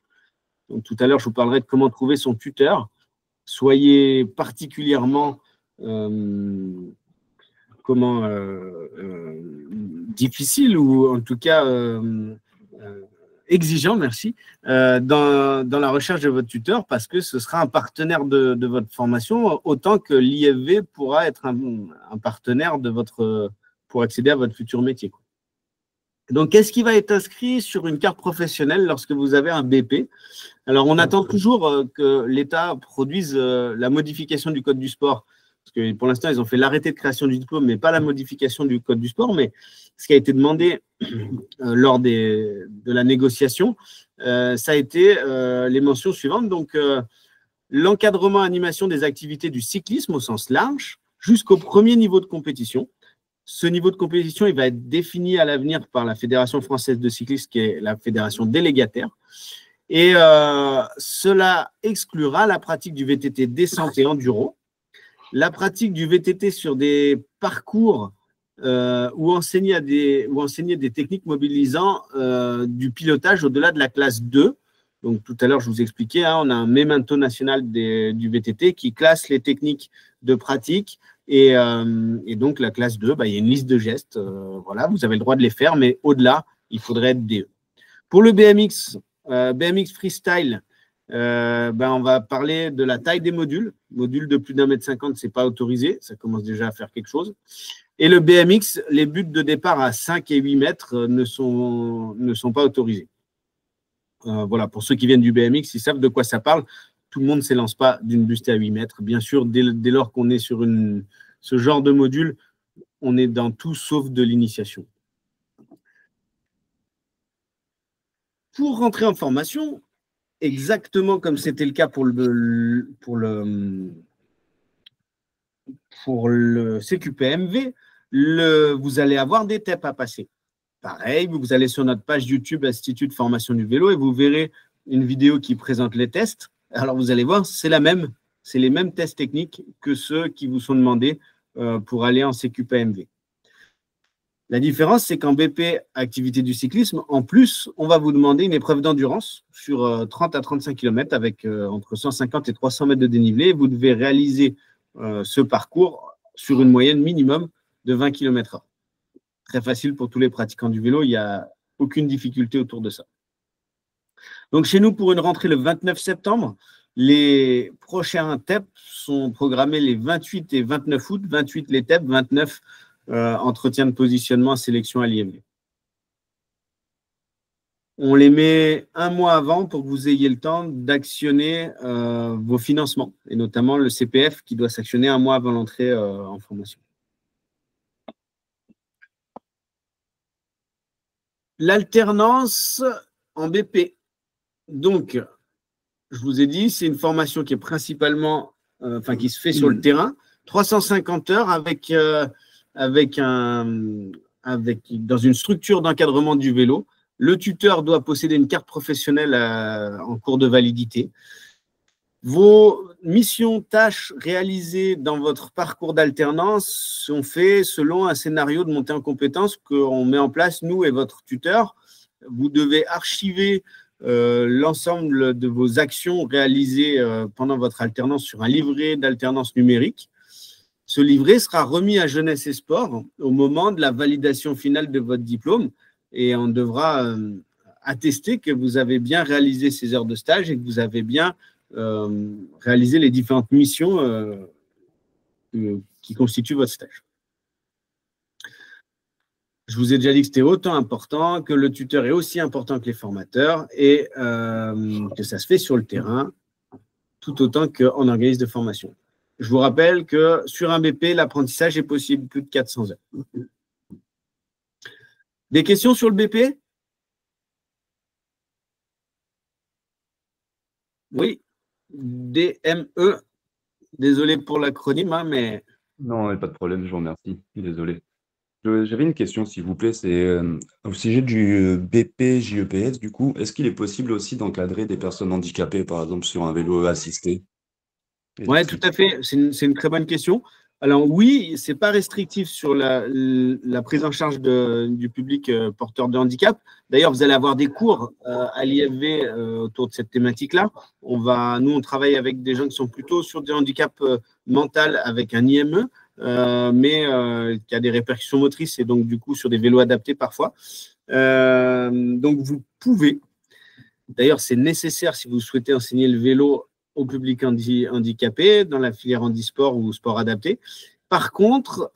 Donc, tout à l'heure, je vous parlerai de comment trouver son tuteur. Soyez particulièrement difficile ou en tout cas exigeant, merci, dans la recherche de votre tuteur parce que ce sera un partenaire de votre formation autant que l'IFV pourra être un partenaire pour accéder à votre futur métier. Donc, qu'est-ce qui va être inscrit sur une carte professionnelle lorsque vous avez un BP? Alors, on attend toujours que l'État produise la modification du Code du sport. Parce que pour l'instant, ils ont fait l'arrêté de création du diplôme, mais pas la modification du Code du sport. Mais ce qui a été demandé lors de la négociation, ça a été les mentions suivantes. Donc, l'encadrement animation des activités du cyclisme au sens large jusqu'au premier niveau de compétition. Ce niveau de compétition, il va être défini à l'avenir par la Fédération française de cyclisme, qui est la fédération délégataire. Et cela exclura la pratique du VTT descente et enduro, la pratique du VTT sur des parcours ou enseigner des techniques mobilisant du pilotage au-delà de la classe 2. Donc, tout à l'heure, je vous expliquais, on a un memento national du VTT qui classe les techniques de pratique. Et donc, la classe 2, il y a une liste de gestes. Voilà, vous avez le droit de les faire, mais au-delà, il faudrait être DE. Pour le BMX, BMX Freestyle, on va parler de la taille des modules. Modules de plus d'1,50 m, ce n'est pas autorisé. Ça commence déjà à faire quelque chose. Et le BMX, les buts de départ à 5 et 8 mètres ne sont pas autorisés. Voilà, pour ceux qui viennent du BMX, ils savent de quoi ça parle. Tout le monde ne s'élance pas d'une bustée à 8 mètres. Bien sûr, dès lors qu'on est sur ce genre de module, on est dans tout sauf de l'initiation. Pour rentrer en formation, exactement comme c'était le cas pour le CQPMV, vous allez avoir des TEP à passer. pareil, vous allez sur notre page YouTube Institut de formation du vélo et vous verrez une vidéo qui présente les tests. Alors, vous allez voir, c'est les mêmes tests techniques que ceux qui vous sont demandés pour aller en CQPMV. La différence, c'est qu'en BP activité du cyclisme, en plus, on va vous demander une épreuve d'endurance sur 30 à 35 km avec entre 150 et 300 mètres de dénivelé. Vous devez réaliser ce parcours sur une moyenne minimum de 20 km/h. Très facile pour tous les pratiquants du vélo, il n'y a aucune difficulté autour de ça. Donc, chez nous, pour une rentrée le 29 septembre, les prochains TEP sont programmés les 28 et 29 août. 28 les TEP, 29 entretien de positionnement, sélection à l'IMV. On les met un mois avant pour que vous ayez le temps d'actionner vos financements, et notamment le CPF qui doit s'actionner un mois avant l'entrée en formation. L'alternance en BP. Donc, je vous ai dit, c'est une formation qui est principalement, qui se fait sur le terrain, 350 heures dans une structure d'encadrement du vélo. Le tuteur doit posséder une carte professionnelle en cours de validité. Vos missions, tâches réalisées dans votre parcours d'alternance sont faites selon un scénario de montée en compétences qu'on met en place, nous et votre tuteur. Vous devez archiver l'ensemble de vos actions réalisées pendant votre alternance sur un livret d'alternance numérique. Ce livret sera remis à Jeunesse et Sport au moment de la validation finale de votre diplôme et on devra attester que vous avez bien réalisé ces heures de stage et que vous avez bien réalisé les différentes missions qui constituent votre stage. Je vous ai déjà dit que c'était autant important, que le tuteur est aussi important que les formateurs et que ça se fait sur le terrain tout autant qu'en organisme de formation. Je vous rappelle que sur un BP, l'apprentissage est possible plus de 400 heures. Des questions sur le BP? Oui, DME. Désolé pour l'acronyme, hein, mais… Non, pas de problème, je vous remercie. Désolé. J'avais une question, s'il vous plaît, c'est au sujet du BP JEPS, du coup, est-ce qu'il est possible aussi d'encadrer des personnes handicapées, par exemple, sur un vélo assisté? Oui, tout à fait. C'est une très bonne question. Alors oui, ce n'est pas restrictif sur la prise en charge du public porteur de handicap. D'ailleurs, vous allez avoir des cours à l'IFV autour de cette thématique-là. Nous, on travaille avec des gens qui sont plutôt sur des handicaps mentaux avec un IME, mais qui a des répercussions motrices et donc du coup sur des vélos adaptés parfois. Donc vous pouvez, d'ailleurs c'est nécessaire si vous souhaitez enseigner le vélo au public handicapé dans la filière handisport ou sport adapté. Par contre,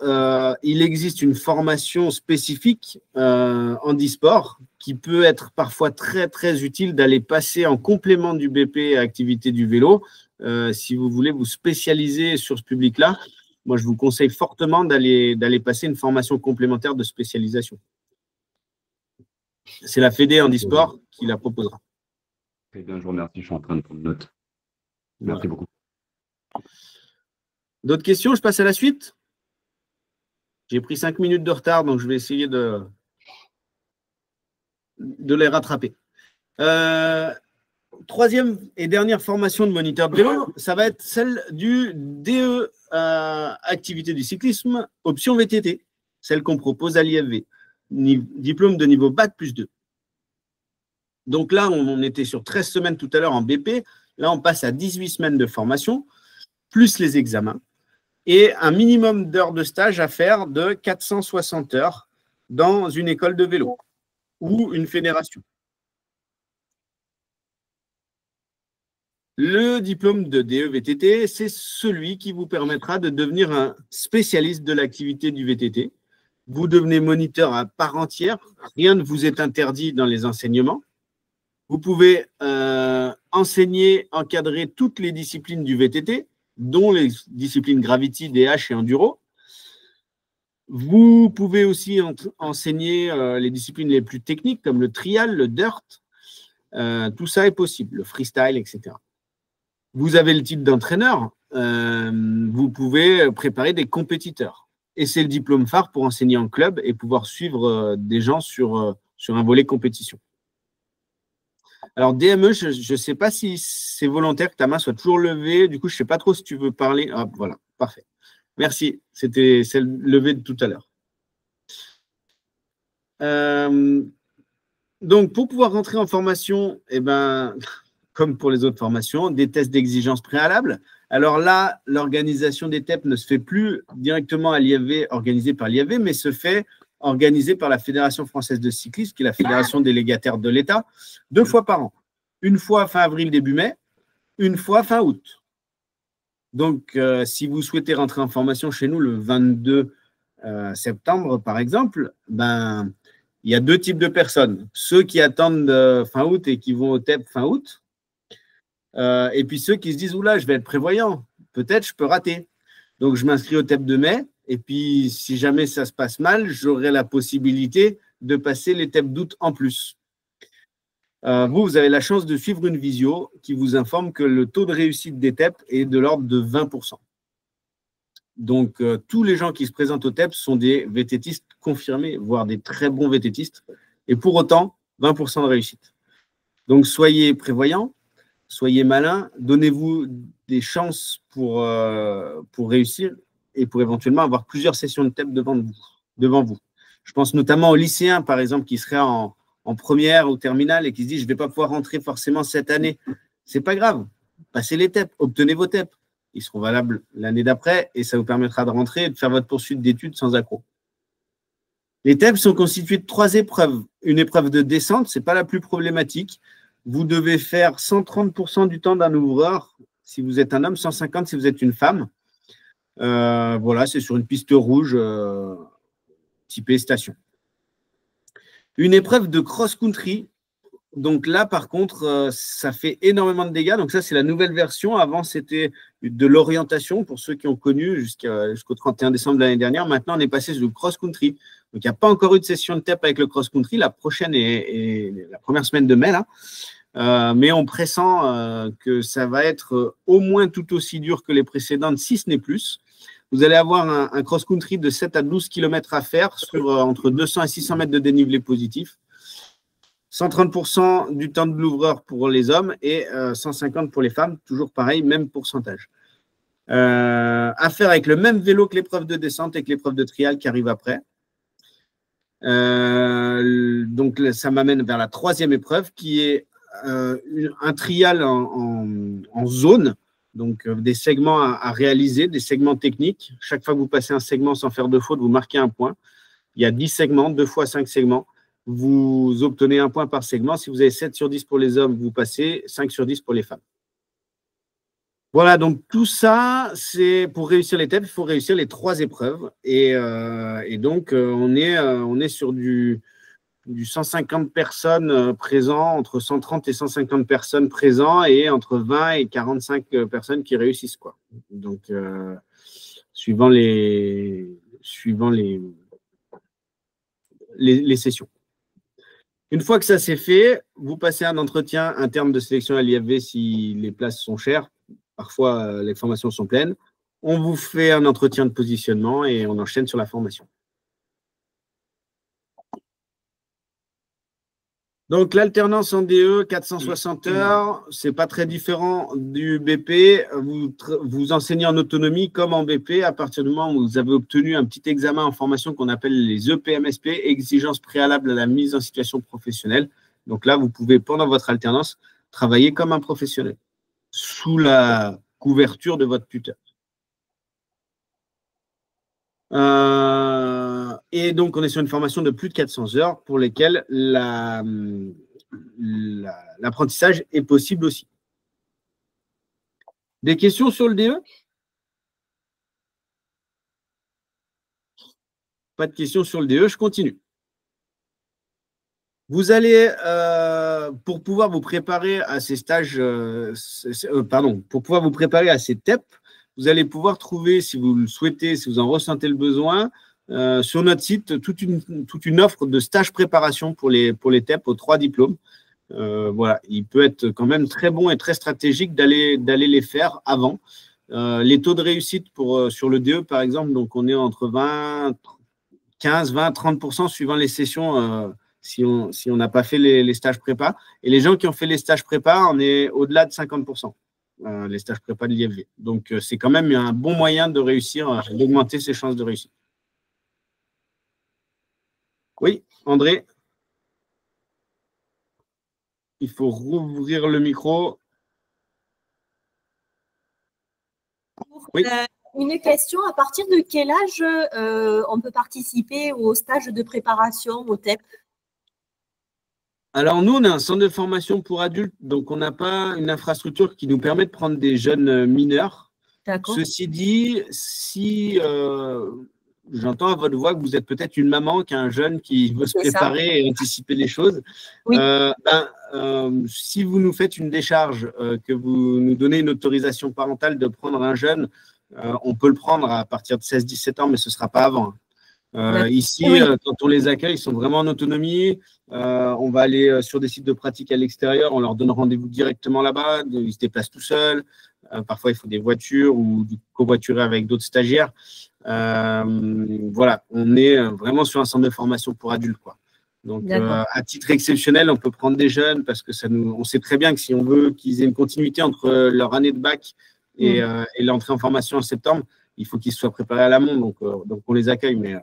il existe une formation spécifique handisport qui peut être parfois très, très utile d'aller passer en complément du BP activité du vélo. Si vous voulez vous spécialiser sur ce public-là, moi, je vous conseille fortement d'aller passer une formation complémentaire de spécialisation. C'est la Fédé handisport qui la proposera. Très bien, je vous remercie. Je suis en train de prendre note. Merci beaucoup. D'autres questions? Je passe à la suite. J'ai pris 5 minutes de retard, donc je vais essayer de les rattraper. Troisième et dernière formation de moniteur de vélo, ça va être celle du DE activité du cyclisme, option VTT, celle qu'on propose à l'IFV, diplôme de niveau Bac plus 2. Donc là, on était sur 13 semaines tout à l'heure en BP. Là, on passe à 18 semaines de formation, plus les examens, et un minimum d'heures de stage à faire de 460 heures dans une école de vélo ou une fédération. Le diplôme de DE-VTT, c'est celui qui vous permettra de devenir un spécialiste de l'activité du VTT. Vous devenez moniteur à part entière, rien ne vous est interdit dans les enseignements. Vous pouvez enseigner, encadrer toutes les disciplines du VTT, dont les disciplines Gravity, DH et Enduro. Vous pouvez aussi enseigner les disciplines les plus techniques, comme le trial, le dirt. Tout ça est possible, le freestyle, etc. Vous avez le titre d'entraîneur. Vous pouvez préparer des compétiteurs. Et c'est le diplôme phare pour enseigner en club et pouvoir suivre des gens sur un volet compétition. Alors, DME, je ne sais pas si c'est volontaire que ta main soit toujours levée. Du coup, je ne sais pas trop si tu veux parler. Ah, voilà, parfait. Merci. C'était celle levée de tout à l'heure. Donc, pour pouvoir rentrer en formation, eh ben, comme pour les autres formations, des tests d'exigence préalables. Alors là, l'organisation des TEP ne se fait plus directement à l'IFV, organisée par l'IFV, mais se fait organisée par la Fédération française de cyclisme, qui est la fédération délégataire de l'État, 2 fois par an. Une fois fin avril, début mai, une fois fin août. Donc, si vous souhaitez rentrer en formation chez nous le 22 septembre, par exemple, ben, il y a 2 types de personnes. Ceux qui attendent fin août et qui vont au TEP fin août, et puis ceux qui se disent « Oula, je vais être prévoyant, peut-être je peux rater ». Donc, je m'inscris au TEP de mai, et puis si jamais ça se passe mal, j'aurai la possibilité de passer les TEP d'août en plus. Vous avez la chance de suivre une visio qui vous informe que le taux de réussite des TEP est de l'ordre de 20%. Donc, tous les gens qui se présentent au TEP sont des VTTistes confirmés, voire des très bons VTTistes, et pour autant, 20% de réussite. Donc, soyez prévoyants, soyez malins, donnez-vous des chances pour réussir et pour éventuellement avoir plusieurs sessions de TEP devant vous. Je pense notamment aux lycéens, par exemple, qui seraient en première ou terminale et qui se disent « je ne vais pas pouvoir rentrer forcément cette année ». Ce n'est pas grave, passez les TEP, obtenez vos TEP. Ils seront valables l'année d'après et ça vous permettra de rentrer et de faire votre poursuite d'études sans accroc. Les TEP sont constitués de 3 épreuves. Une épreuve de descente, ce n'est pas la plus problématique. Vous devez faire 130% du temps d'un ouvreur si vous êtes un homme, 150 si vous êtes une femme. Voilà, c'est sur une piste rouge typée station. Une épreuve de cross-country. Donc là, par contre, ça fait énormément de dégâts. Donc ça, c'est la nouvelle version. Avant, c'était de l'orientation pour ceux qui ont connu jusqu'au 31 décembre de l'année dernière. Maintenant, on est passé sur le cross-country. Donc, il n'y a pas encore eu de session de TEP avec le cross-country. La prochaine est la première semaine de mai, là. Mais on pressent que ça va être au moins tout aussi dur que les précédentes, si ce n'est plus. Vous allez avoir un cross-country de 7 à 12 km à faire sur entre 200 et 600 mètres de dénivelé positif. 130% du temps de l'ouvreur pour les hommes et 150 pour les femmes, toujours pareil, même pourcentage. À faire avec le même vélo que l'épreuve de descente et que l'épreuve de trial qui arrive après. Donc, ça m'amène vers la 3e épreuve qui est un trial en zone, donc des segments à réaliser, des segments techniques. Chaque fois que vous passez un segment sans faire de faute, vous marquez un point. Il y a 10 segments, 2 fois 5 segments. Vous obtenez un point par segment. Si vous avez 7 sur 10 pour les hommes, vous passez 5 sur 10 pour les femmes. Voilà, donc tout ça, c'est pour réussir les TEP, il faut réussir les 3 épreuves. Et donc, on est sur du 150 personnes présents, entre 130 et 150 personnes présents et entre 20 et 45 personnes qui réussissent, quoi. Donc, suivant les sessions. Une fois que ça c'est fait, vous passez un entretien interne de sélection à l'IFV si les places sont chères. Parfois, les formations sont pleines. On vous fait un entretien de positionnement et on enchaîne sur la formation. Donc, l'alternance en DE, 460 heures, ce n'est pas très différent du BP. Vous enseignez en autonomie comme en BP à partir du moment où vous avez obtenu un petit examen en formation qu'on appelle les EPMSP, exigences préalables à la mise en situation professionnelle. Donc là, vous pouvez, pendant votre alternance, travailler comme un professionnel, sous la couverture de votre tuteur. Et donc, on est sur une formation de plus de 400 heures pour lesquelles l'apprentissage est possible aussi. Des questions sur le DE? Pas de questions sur le DE, je continue. Vous allez, pour pouvoir vous préparer à ces stages, pour pouvoir vous préparer à ces TEP, vous allez pouvoir trouver, si vous le souhaitez, si vous en ressentez le besoin, sur notre site, toute une offre de stage préparation pour les TEP aux 3 diplômes. Voilà, il peut être quand même très bon et très stratégique d'aller les faire avant. Les taux de réussite sur le DE, par exemple, donc on est entre 15, 20, 30% suivant les sessions si on n'a pas fait les stages prépa. Et les gens qui ont fait les stages prépa, on est au-delà de 50%, les stages prépa de l'IFV. Donc, c'est quand même un bon moyen de réussir, d'augmenter ses chances de réussite. Oui, André? Il faut rouvrir le micro. Oui. Une question, à partir de quel âge on peut participer au stage de préparation au TEP? Alors, nous, on a un centre de formation pour adultes, donc on n'a pas une infrastructure qui nous permet de prendre des jeunes mineurs. D'accord. Ceci dit, si j'entends à votre voix que vous êtes peut-être une maman qui a un jeune qui veut se préparer et anticiper les choses, oui. Si vous nous faites une décharge, que vous nous donnez une autorisation parentale de prendre un jeune, on peut le prendre à partir de 16-17 ans, mais ce ne sera pas avant. Ici, oui. Quand on les accueille, ils sont vraiment en autonomie. On va aller sur des sites de pratique à l'extérieur, on leur donne rendez-vous directement là-bas, ils se déplacent tout seuls. Parfois, il faut des voitures ou du covoiturer avec d'autres stagiaires. Voilà, on est vraiment sur un centre de formation pour adultes, quoi. Donc, à titre exceptionnel, on peut prendre des jeunes parce que on sait très bien que si on veut qu'ils aient une continuité entre leur année de bac et l'entrée en formation en septembre, il faut qu'ils soient préparés à l'amont. Donc, on les accueille. Mais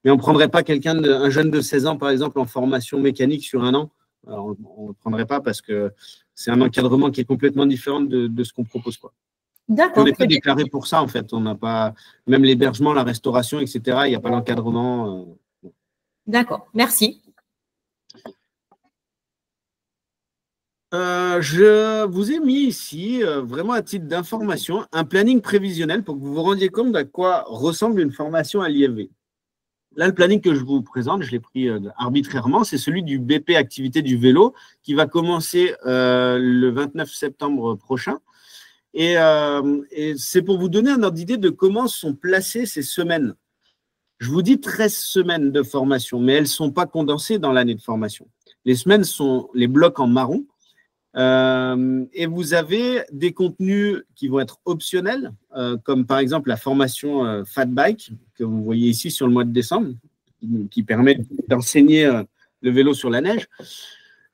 on ne prendrait pas un jeune de 16 ans, par exemple, en formation mécanique sur un an. Alors, on ne le prendrait pas parce que c'est un encadrement qui est complètement différent de ce qu'on propose, quoi. D'accord. On n'est pas déclaré pour ça, en fait. On n'a pas, même l'hébergement, la restauration, etc., il n'y a pas l'encadrement. D'accord, merci. Je vous ai mis ici, vraiment à titre d'information, un planning prévisionnel pour que vous vous rendiez compte à quoi ressemble une formation à l'IFV. Là, le planning que je vous présente, je l'ai pris arbitrairement, c'est celui du BP Activité du vélo qui va commencer le 29 septembre prochain. Et c'est pour vous donner un ordre d'idée de comment sont placées ces semaines. Je vous dis 13 semaines de formation, mais elles ne sont pas condensées dans l'année de formation. Les semaines sont les blocs en marron. Et vous avez des contenus qui vont être optionnels, comme par exemple la formation Fat Bike, que vous voyez ici sur le mois de décembre, qui permet d'enseigner le vélo sur la neige.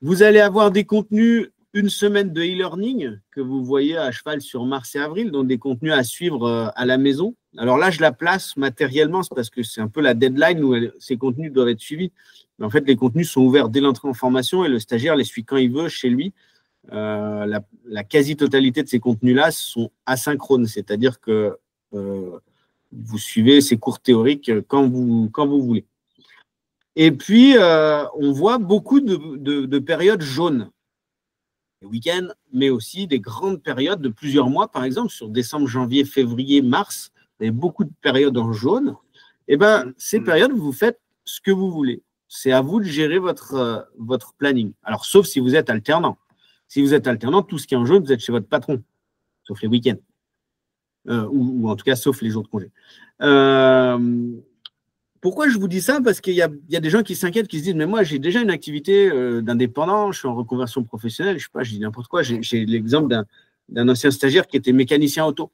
Vous allez avoir des contenus, une semaine de e-learning, que vous voyez à cheval sur mars et avril, donc des contenus à suivre à la maison. Alors là, je la place matériellement, c'est parce que c'est un peu la deadline où ces contenus doivent être suivis. Mais en fait, les contenus sont ouverts dès l'entrée en formation et le stagiaire les suit quand il veut chez lui. La quasi-totalité de ces contenus-là sont asynchrones, c'est-à-dire que vous suivez ces cours théoriques quand vous voulez. Et puis, on voit beaucoup de périodes jaunes, les week-ends, mais aussi des grandes périodes de plusieurs mois, par exemple, sur décembre, janvier, février, mars, il y a beaucoup de périodes en jaune. Et bien, ces périodes, vous faites ce que vous voulez. C'est à vous de gérer votre planning. Alors, sauf si vous êtes alternant. Si vous êtes alternant, tout ce qui est en jaune, vous êtes chez votre patron, sauf les week-ends. Ou en tout cas, sauf les jours de congé. Pourquoi je vous dis ça? Parce qu'il y a des gens qui s'inquiètent, qui se disent « Mais moi, j'ai déjà une activité d'indépendant, je suis en reconversion professionnelle. » Je sais pas, je dis n'importe quoi. J'ai l'exemple d'un ancien stagiaire qui était mécanicien auto.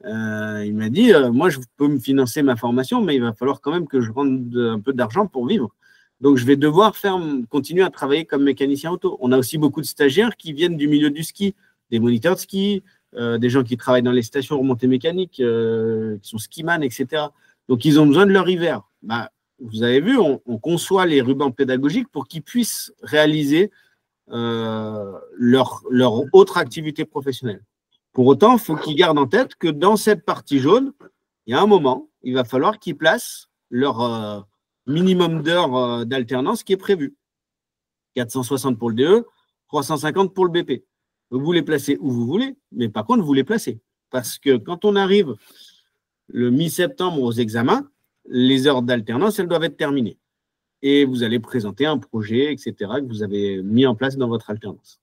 Il m'a dit « Moi, je peux me financer ma formation, mais il va falloir quand même que je rende un peu d'argent pour vivre. » Donc, je vais devoir continuer à travailler comme mécanicien auto. On a aussi beaucoup de stagiaires qui viennent du milieu du ski, des moniteurs de ski, des gens qui travaillent dans les stations remontées mécaniques, qui sont skiman, etc. Donc, ils ont besoin de leur hiver. Vous avez vu, on conçoit les rubans pédagogiques pour qu'ils puissent réaliser leur autre activité professionnelle. Pour autant, il faut qu'ils gardent en tête que dans cette partie jaune, il y a un moment, il va falloir qu'ils placent leur minimum d'heures d'alternance qui est prévu. 460 pour le DE, 350 pour le BP. Vous les placez où vous voulez, mais par contre, vous les placez. Parce que quand on arrive le mi-septembre aux examens, les heures d'alternance, elles doivent être terminées. Et vous allez présenter un projet, etc., que vous avez mis en place dans votre alternance.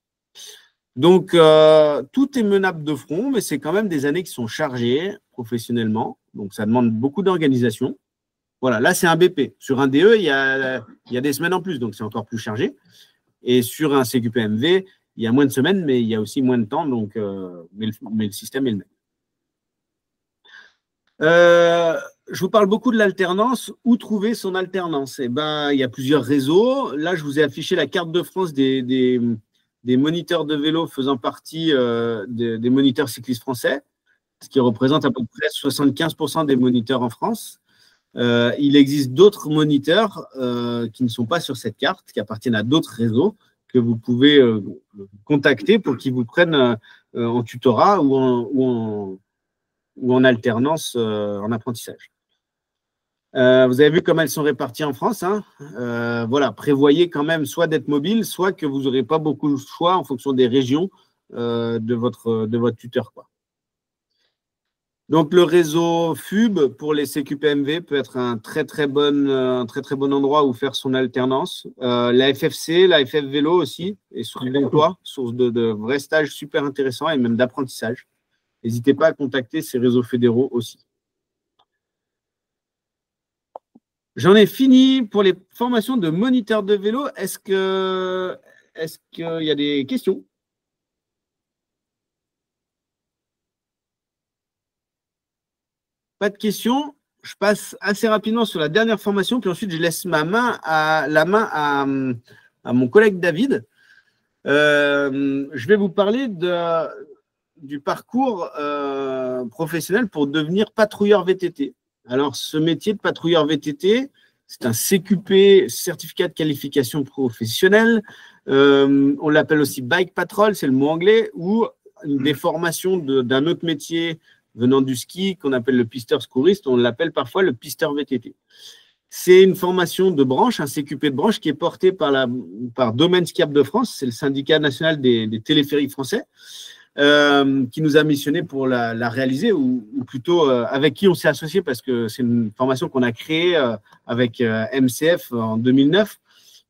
Donc, tout est menable de front, mais c'est quand même des années qui sont chargées professionnellement. Donc, ça demande beaucoup d'organisation. Voilà, là, c'est un BP. Sur un DE, il y a des semaines en plus, donc c'est encore plus chargé. Et sur un CQPMV, il y a moins de semaines, mais il y a aussi moins de temps, donc, mais le système est le même. Je vous parle beaucoup de l'alternance. Où trouver son alternance? Eh ben, il y a plusieurs réseaux. Là, je vous ai affiché la carte de France des moniteurs de vélo faisant partie des moniteurs cyclistes français, ce qui représente à peu près 75% des moniteurs en France. Il existe d'autres moniteurs qui ne sont pas sur cette carte, qui appartiennent à d'autres réseaux que vous pouvez contacter pour qu'ils vous prennent en tutorat ou en alternance en apprentissage. Vous avez vu comment elles sont réparties en France, hein. Voilà, prévoyez quand même soit d'être mobile, soit que vous n'aurez pas beaucoup de choix en fonction des régions de votre tuteur, quoi. Donc, le réseau FUB pour les CQPMV peut être un très très bon endroit où faire son alternance. La FFC, la FF Vélo aussi, et source d'emploi, source de vrais stages super intéressants et même d'apprentissage. N'hésitez pas à contacter ces réseaux fédéraux aussi. J'en ai fini pour les formations de moniteurs de vélo. Est-ce qu'il y a des questions? Pas de questions. Je passe assez rapidement sur la dernière formation, puis ensuite je laisse la main à mon collègue David. Je vais vous parler du parcours professionnel pour devenir patrouilleur VTT. Alors, ce métier de patrouilleur VTT, c'est un CQP, certificat de qualification professionnelle. On l'appelle aussi bike patrol, c'est le mot anglais, ou des formations d'un autre métier venant du ski qu'on appelle le pisteur secouriste. On l'appelle parfois le pisteur VTT. C'est une formation de branche, un CQP de branche qui est porté par Domaine Skiable de France, c'est le syndicat national des téléphériques français, qui nous a missionné pour la réaliser, ou plutôt avec qui on s'est associé, parce que c'est une formation qu'on a créée avec MCF en 2009,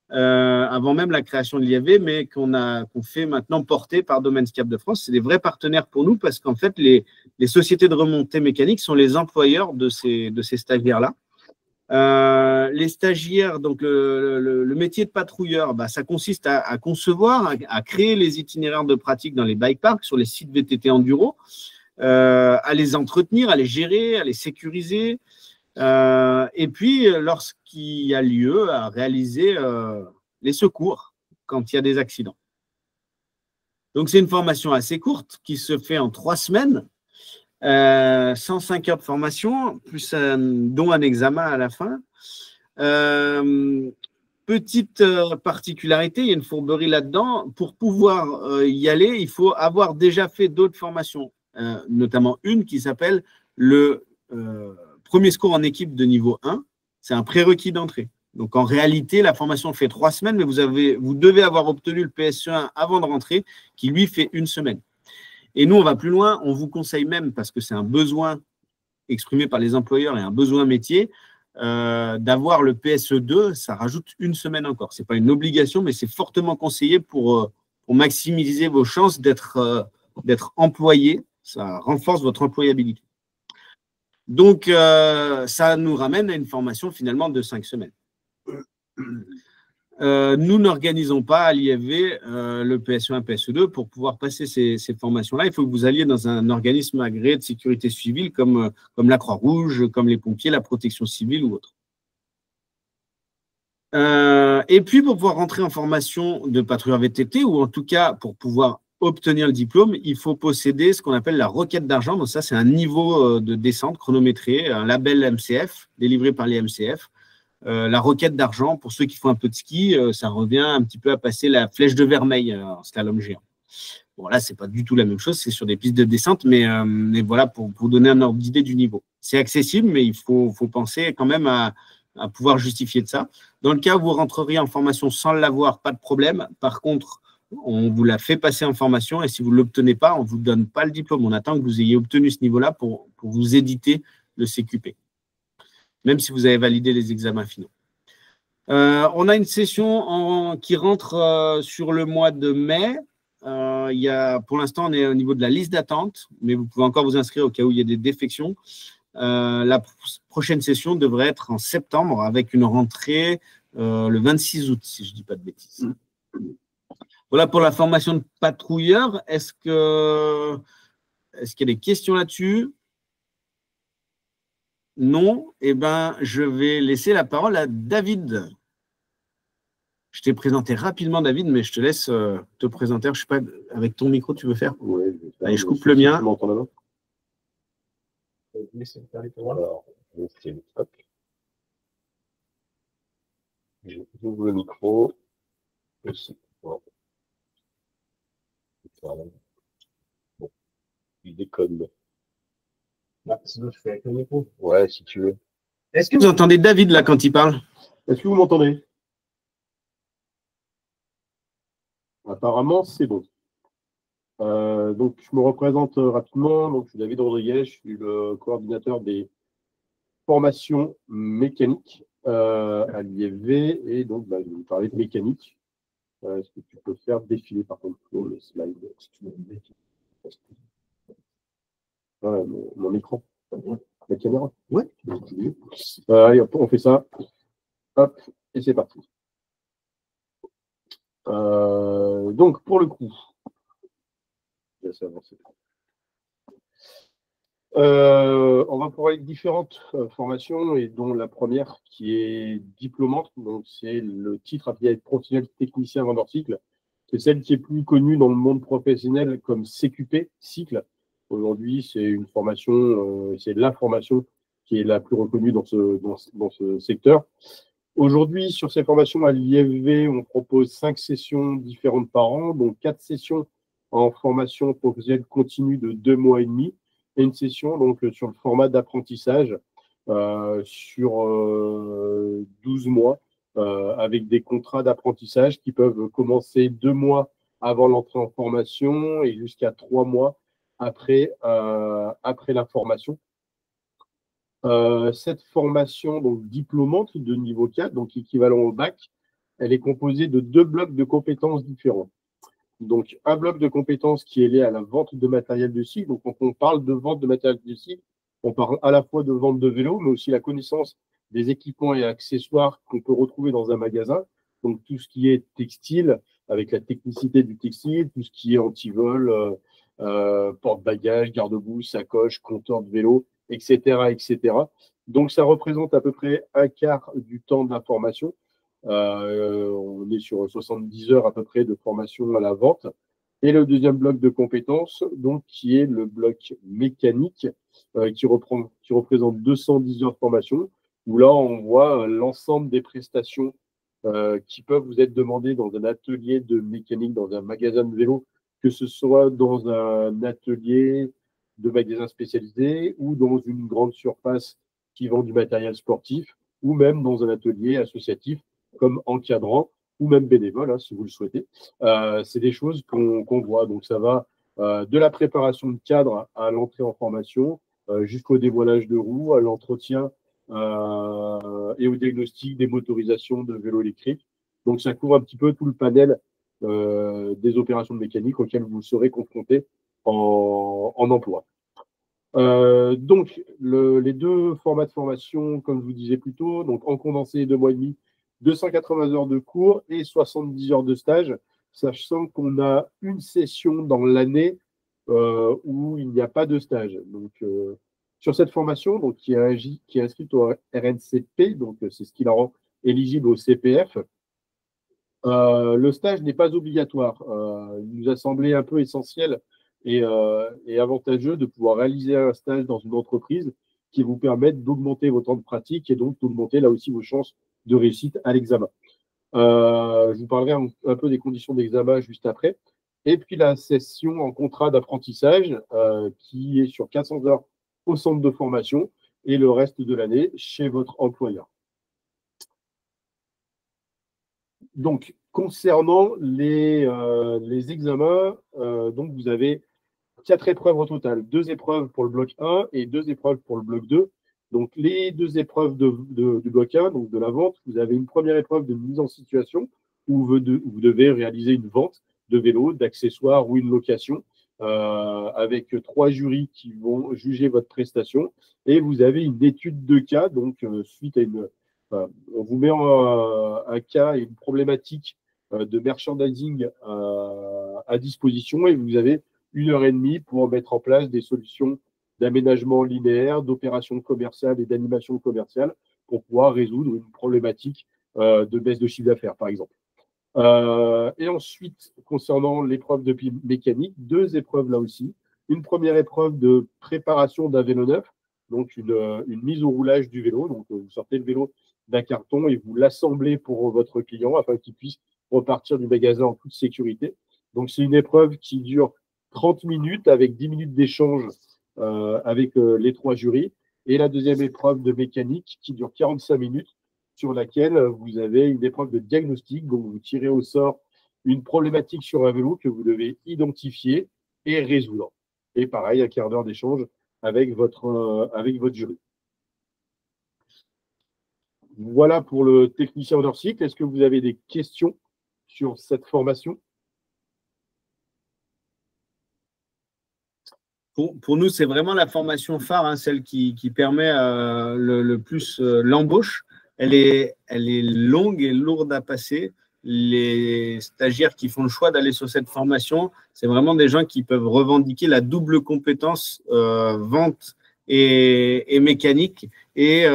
avant même la création de l'IAV, mais qu'on fait maintenant porter par Domaine Skiable de France. C'est des vrais partenaires pour nous, parce qu'en fait, les sociétés de remontée mécanique sont les employeurs de ces stagiaires-là. Les stagiaires, donc le métier de patrouilleur, ça consiste à concevoir, à créer les itinéraires de pratique dans les bike parks, sur les sites VTT enduro, à les entretenir, à les gérer, à les sécuriser, et puis lorsqu'il y a lieu, à réaliser les secours quand il y a des accidents. Donc c'est une formation assez courte qui se fait en 3 semaines. 105 heures de formation, plus dont un examen à la fin. Petite particularité, il y a une fourberie là-dedans. Pour pouvoir y aller, il faut avoir déjà fait d'autres formations, notamment une qui s'appelle le premier secours en équipe de niveau 1. C'est un prérequis d'entrée. Donc, en réalité, la formation fait 3 semaines, mais vous devez avoir obtenu le PSE1 avant de rentrer, qui lui fait 1 semaine. Et nous, on va plus loin. On vous conseille même, parce que c'est un besoin exprimé par les employeurs et un besoin métier, d'avoir le PSE2. Ça rajoute 1 semaine encore. Ce n'est pas une obligation, mais c'est fortement conseillé pour maximiser vos chances d'être employé. Ça renforce votre employabilité. Donc, ça nous ramène à une formation finalement de 5 semaines. Nous n'organisons pas à l'IFV le PSE1, PSE2 pour pouvoir passer ces formations-là. Il faut que vous alliez dans un organisme agréé de sécurité civile comme la Croix-Rouge, comme les pompiers, la protection civile ou autre. Et puis, pour pouvoir rentrer en formation de patrouilleur VTT, ou en tout cas pour pouvoir obtenir le diplôme, il faut posséder ce qu'on appelle la requête d'argent. Donc ça, c'est un niveau de descente chronométré, un label MCF, délivré par les MCF. La requête d'argent, pour ceux qui font un peu de ski, ça revient un petit peu à passer la flèche de vermeil en slalom géant. Bon, là, ce n'est pas du tout la même chose, c'est sur des pistes de descente, mais voilà, pour donner un ordre d'idée du niveau. C'est accessible, mais il faut penser quand même à pouvoir justifier de ça. Dans le cas où vous rentreriez en formation sans l'avoir, pas de problème. Par contre, on vous la fait passer en formation, et si vous ne l'obtenez pas, on ne vous donne pas le diplôme. On attend que vous ayez obtenu ce niveau-là pour vous éditer le CQP, même si vous avez validé les examens finaux. On a une session qui rentre sur le mois de mai. Pour l'instant, on est au niveau de la liste d'attente, mais vous pouvez encore vous inscrire au cas où il y a des défections. La prochaine session devrait être en septembre, avec une rentrée le 26 août, si je ne dis pas de bêtises. Voilà pour la formation de patrouilleur. Est-ce qu'il y a des questions là-dessus? non, eh ben, je vais laisser la parole à David. Je t'ai présenté rapidement, David, mais je te laisse te présenter. Je ne sais pas, avec ton micro, tu veux faire? Oui, je vais faire. Allez, je coupe le mien. Tu m'entends là-bas? Alors, je vais essayer. Hop. J'ouvre le micro. Aussi. Bon. Voilà. Bon. Il déconne. Sinon, je fais avec le micro. Ouais, si tu veux. Est-ce que vous entendez David là quand il parle? Est-ce que vous m'entendez? Apparemment, c'est bon. Donc, je me représente rapidement. Donc, je suis David Rodriguez, je suis le coordinateur des formations mécaniques à l'IFV. Et donc, je vais vous parler de mécanique. Est-ce que tu peux faire défiler par contre le slide si tu veux. Mon écran. La caméra. Ouais. Allez, hop, on fait ça. Hop, et c'est parti. Donc, pour le coup, je vais avancer. On va pouvoir avec différentes formations et dont la première qui est diplômante, donc c'est le titre affilié professionnel technicien vendeur cycle. C'est celle qui est plus connue dans le monde professionnel comme CQP, cycle. Aujourd'hui, c'est une formation, c'est la formation qui est la plus reconnue dans ce secteur. Aujourd'hui, sur ces formations à l'IFV, on propose 5 sessions différentes par an, donc 4 sessions en formation professionnelle continue de 2 mois et demi et une session donc sur le format d'apprentissage sur 12 mois avec des contrats d'apprentissage qui peuvent commencer 2 mois avant l'entrée en formation et jusqu'à 3 mois après la formation. Cette formation donc diplômante de niveau 4, donc équivalent au bac, elle est composée de 2 blocs de compétences différents. Donc, un bloc de compétences qui est lié à la vente de matériel de cycle. Donc, quand on parle de vente de matériel de cycle, on parle à la fois de vente de vélo, mais aussi la connaissance des équipements et accessoires qu'on peut retrouver dans un magasin. Donc, tout ce qui est textile, avec la technicité du textile, tout ce qui est antivol, porte-bagages, garde-boue, sacoche, compteur de vélo, etc., etc. Donc, ça représente à peu près un quart du temps de la formation. On est sur 70 heures à peu près de formation à la vente. Et le deuxième bloc de compétences, donc, qui est le bloc mécanique, qui représente 210 heures de formation, où là, on voit l'ensemble des prestations qui peuvent vous être demandées dans un atelier de mécanique, dans un magasin de vélo, que ce soit dans un atelier de magasin spécialisé ou dans une grande surface qui vend du matériel sportif, ou même dans un atelier associatif comme encadrant ou même bénévole, hein, si vous le souhaitez. C'est des choses qu'on voit. Donc, ça va de la préparation de cadre à l'entrée en formation, jusqu'au dévoilage de roues, à l'entretien et au diagnostic des motorisations de vélos électriques. Donc, ça couvre un petit peu tout le panel des opérations de mécanique auxquelles vous serez confronté en emploi. Donc, les 2 formats de formation, comme je vous disais plus tôt, donc en condensé 2 mois et demi, 280 heures de cours et 70 heures de stage, sachant qu'on a une session dans l'année où il n'y a pas de stage. Donc, sur cette formation, donc, qui est inscrite au RNCP, donc c'est ce qui la rend éligible au CPF, le stage n'est pas obligatoire. Il nous a semblé un peu essentiel et avantageux de pouvoir réaliser un stage dans une entreprise qui vous permette d'augmenter vos temps de pratique et donc d'augmenter là aussi vos chances de réussite à l'examen. Je vous parlerai un peu des conditions d'examen juste après. Et puis la session en contrat d'apprentissage qui est sur 400 heures au centre de formation et le reste de l'année chez votre employeur. Donc, concernant les examens, donc vous avez 4 épreuves au total, 2 épreuves pour le bloc 1 et 2 épreuves pour le bloc 2. Donc, les 2 épreuves du bloc 1, donc de la vente, vous avez une première épreuve de mise en situation où vous devez réaliser une vente de vélo, d'accessoires ou une location avec 3 jurys qui vont juger votre prestation. Et vous avez une étude de cas, donc suite à on vous met un cas et une problématique de merchandising à disposition et vous avez 1 heure et demie pour mettre en place des solutions d'aménagement linéaire, d'opérations commerciales et d'animation commerciale pour pouvoir résoudre une problématique de baisse de chiffre d'affaires, par exemple. Et ensuite, concernant l'épreuve de mécanique, 2 épreuves là aussi. Une première épreuve de préparation d'un vélo neuf, donc une mise au roulage du vélo. Donc, vous sortez le vélo d'un carton et vous l'assemblez pour votre client afin qu'il puisse repartir du magasin en toute sécurité. Donc, c'est une épreuve qui dure 30 minutes avec 10 minutes d'échange avec les 3 jurys. Et la deuxième épreuve de mécanique qui dure 45 minutes sur laquelle vous avez une épreuve de diagnostic. Donc, vous tirez au sort une problématique sur un vélo que vous devez identifier et résoudre. Et pareil, un quart d'heure d'échange avec votre jury. Voilà pour le technicien hors cycle. Est-ce que vous avez des questions sur cette formation? Pour nous, c'est vraiment la formation phare, hein, celle qui permet le plus l'embauche. Elle est longue et lourde à passer. Les stagiaires qui font le choix d'aller sur cette formation, c'est vraiment des gens qui peuvent revendiquer la double compétence vente et mécanique. Et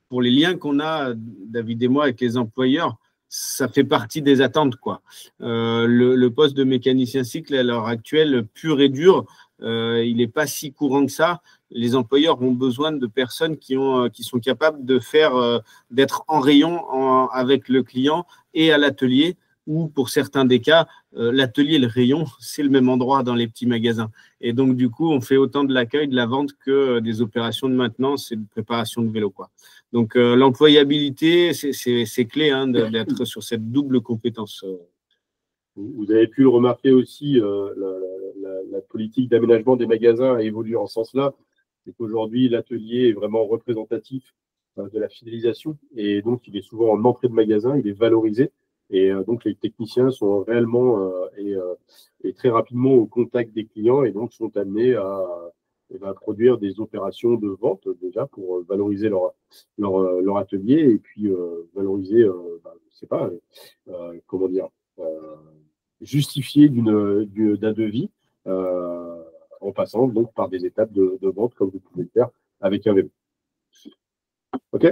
pour les liens qu'on a, David et moi, avec les employeurs, ça fait partie des attentes, quoi. Le poste de mécanicien cycle, à l'heure actuelle, pur et dur, il n'est pas si courant que ça. Les employeurs ont besoin de personnes qui sont capables de d'être en rayon avec le client et à l'atelier, ou pour certains des cas, l'atelier et le rayon, c'est le même endroit dans les petits magasins. Et donc, du coup, on fait autant de l'accueil, de la vente que des opérations de maintenance et de préparation de vélo, quoi. Donc, l'employabilité, c'est clé, hein, d'être sur cette double compétence. Vous avez pu le remarquer aussi, la politique d'aménagement des magasins a évolué en ce sens-là. C'est qu'aujourd'hui, l'atelier est vraiment représentatif de la fidélisation. Et donc, il est souvent en entrée de magasin, il est valorisé. Et donc, les techniciens sont réellement et très rapidement au contact des clients et donc sont amenés à produire des opérations de vente déjà pour valoriser leur atelier et puis valoriser, je sais pas, comment dire, justifier d'un devis en passant donc par des étapes de vente comme vous pouvez le faire avec un vélo. OK.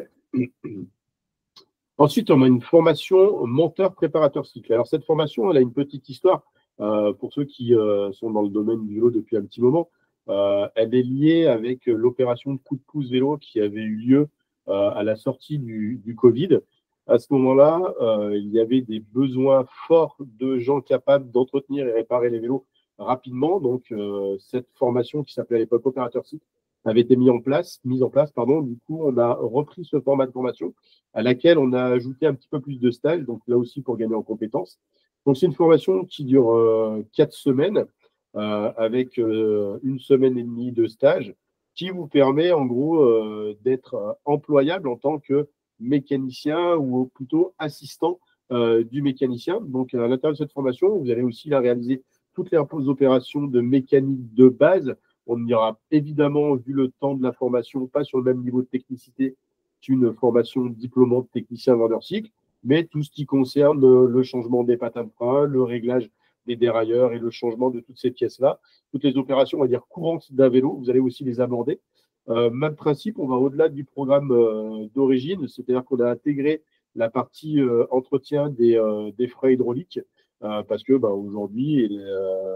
Ensuite, on a une formation monteur préparateur cycle. Alors, cette formation, elle a une petite histoire pour ceux qui sont dans le domaine du vélo depuis un petit moment. Elle est liée avec l'opération de coup de pouce vélo qui avait eu lieu à la sortie du Covid. À ce moment-là, il y avait des besoins forts de gens capables d'entretenir et réparer les vélos rapidement. Donc, cette formation qui s'appelait à l'époque opérateur cycle avait été mise en place. Du coup, on a repris ce format de formation à laquelle on a ajouté un petit peu plus de stages, donc là aussi pour gagner en compétences. Donc, c'est une formation qui dure 4 semaines avec 1 semaine et demie de stage qui vous permet en gros d'être employable en tant que mécanicien ou plutôt assistant du mécanicien. Donc, à l'intérieur de cette formation, vous allez aussi la réaliser toutes les opérations de mécanique de base. On ira évidemment, vu le temps de la formation, pas sur le même niveau de technicité qu'une formation diplômante technicien vendeur cycle, mais tout ce qui concerne le changement des patins de frein, le réglage des dérailleurs et le changement de toutes ces pièces-là. Toutes les opérations, on va dire, courantes d'un vélo, vous allez aussi les aborder. Même principe, on va au-delà du programme d'origine, c'est-à-dire qu'on a intégré la partie entretien des freins hydrauliques, parce que aujourd'hui,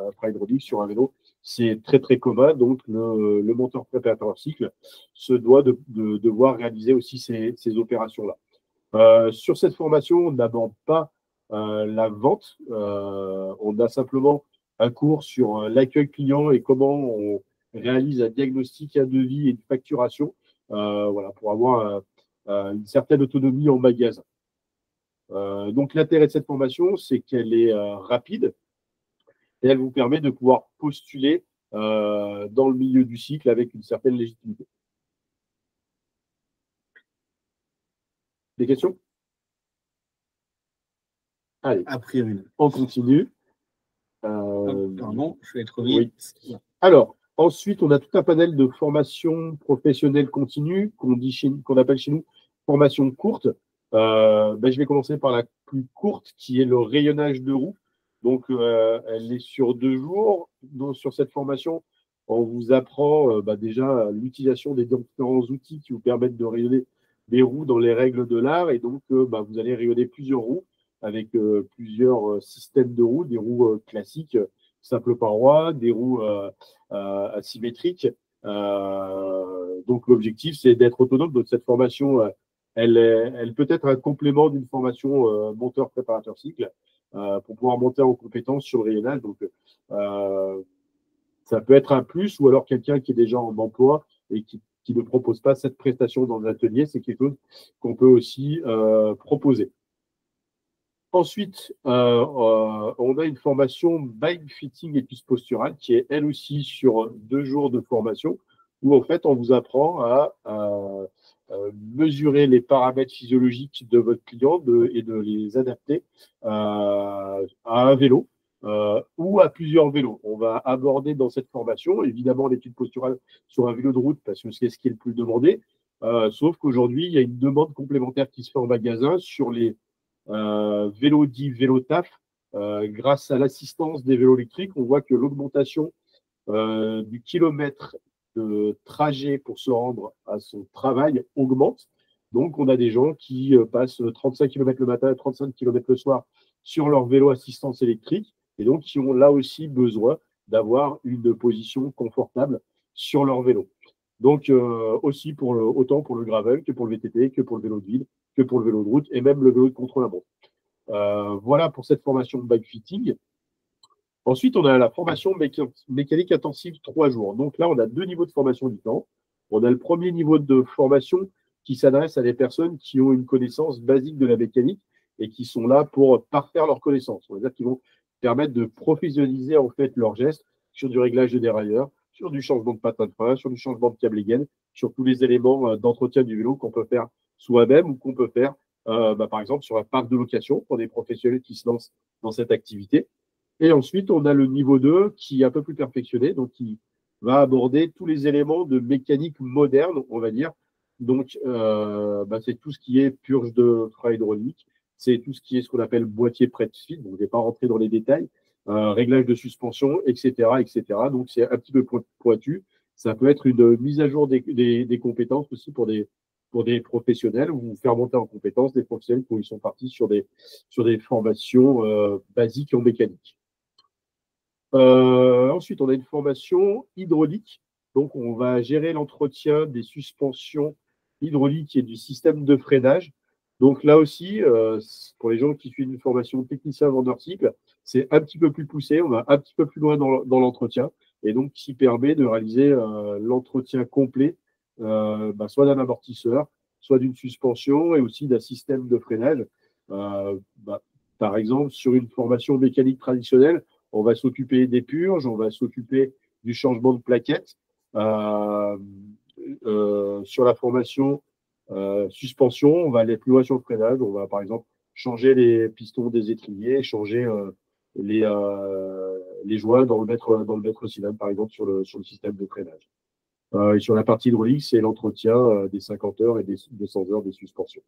un frein hydraulique sur un vélo, c'est très très commun. Donc, le monteur préparateur cycle se doit de devoir réaliser aussi ces opérations-là. Sur cette formation, on n'aborde pas la vente. On a simplement un cours sur l'accueil client et comment on réalise un diagnostic, un devis et une facturation voilà, pour avoir une certaine autonomie en magasin. Donc, l'intérêt de cette formation, c'est qu'elle est rapide et elle vous permet de pouvoir postuler dans le milieu du cycle avec une certaine légitimité. Des questions? Allez, A priori. on continue. Pardon, je vais trop vite. Oui. Alors, ensuite, on a tout un panel de formations professionnelles continues qu'on appelle chez nous formation courte. Je vais commencer par la plus courte qui est le rayonnage de roue. Donc, elle est sur 2 jours. Donc, sur cette formation, on vous apprend déjà l'utilisation des différents outils qui vous permettent de rayonner des roues dans les règles de l'art. Et donc, vous allez rayonner plusieurs roues avec plusieurs systèmes de roues, des roues classiques, simple paroi, des roues asymétriques. Donc, l'objectif, c'est d'être autonome. Donc, cette formation, elle peut être un complément d'une formation monteur-préparateur cycle pour pouvoir monter en compétence sur le rayonnage. Donc, ça peut être un plus, ou alors quelqu'un qui est déjà en emploi et qui ne propose pas cette prestation dans l'atelier, c'est quelque chose qu'on peut aussi proposer. Ensuite, on a une formation Bike Fitting et Piste Posturale qui est elle aussi sur 2 jours de formation où en fait on vous apprend à mesurer les paramètres physiologiques de votre client et de les adapter à un vélo ou à plusieurs vélos. On va aborder dans cette formation évidemment l'étude posturale sur un vélo de route parce que c'est ce qui est le plus demandé, sauf qu'aujourd'hui il y a une demande complémentaire qui se fait en magasin sur les vélo dit vélo taf, grâce à l'assistance des vélos électriques, on voit que l'augmentation du kilomètre de trajet pour se rendre à son travail augmente. Donc, on a des gens qui passent 35 km le matin et 35 km le soir sur leur vélo assistance électrique et donc qui ont là aussi besoin d'avoir une position confortable sur leur vélo. Donc, aussi autant pour le gravel que pour le VTT, que pour le vélo de ville, que pour le vélo de route et même le vélo de contre-la-montre. Voilà pour cette formation de bike fitting. Ensuite, on a la formation mécanique intensive 3 jours. Donc là, on a 2 niveaux de formation différents. On a le premier niveau de formation qui s'adresse à des personnes qui ont une connaissance basique de la mécanique et qui sont là pour parfaire leur connaissance. On va dire qu'ils vont permettre de professionnaliser en fait leurs gestes sur du réglage de dérailleur, sur du changement de patin de frein, sur du changement de câble et gaine, sur tous les éléments d'entretien du vélo qu'on peut faire soi-même ou qu'on peut faire par exemple sur un parc de location pour des professionnels qui se lancent dans cette activité. Et ensuite, on a le niveau 2 qui est un peu plus perfectionné, donc qui va aborder tous les éléments de mécanique moderne, on va dire. Donc, c'est tout ce qui est purge de frein hydraulique, c'est tout ce qui est ce qu'on appelle boîtier prêt-fit, donc je ne vais pas rentrer dans les détails, réglage de suspension, etc., etc. Donc, c'est un petit peu pointu. Ça peut être une mise à jour des compétences aussi pour des professionnels ou faire monter en compétences des professionnels qui sont partis sur des formations basiques en mécanique. Ensuite, on a une formation hydraulique. Donc, on va gérer l'entretien des suspensions hydrauliques et du système de freinage. Donc, là aussi, pour les gens qui suivent une formation technicien vendeur cycle, c'est un petit peu plus poussé. On va un petit peu plus loin dans l'entretien et donc qui permet de réaliser l'entretien complet, soit d'un amortisseur, soit d'une suspension et aussi d'un système de freinage. Par exemple, sur une formation mécanique traditionnelle, on va s'occuper des purges, on va s'occuper du changement de plaquettes. Sur la formation suspension, on va aller plus loin sur le freinage. On va, par exemple, changer les pistons des étriers, changer les joints dans le maître cylindre, par exemple, sur le système de freinage. Et sur la partie hydraulique, c'est l'entretien des 50 heures et des 200 heures de suspension.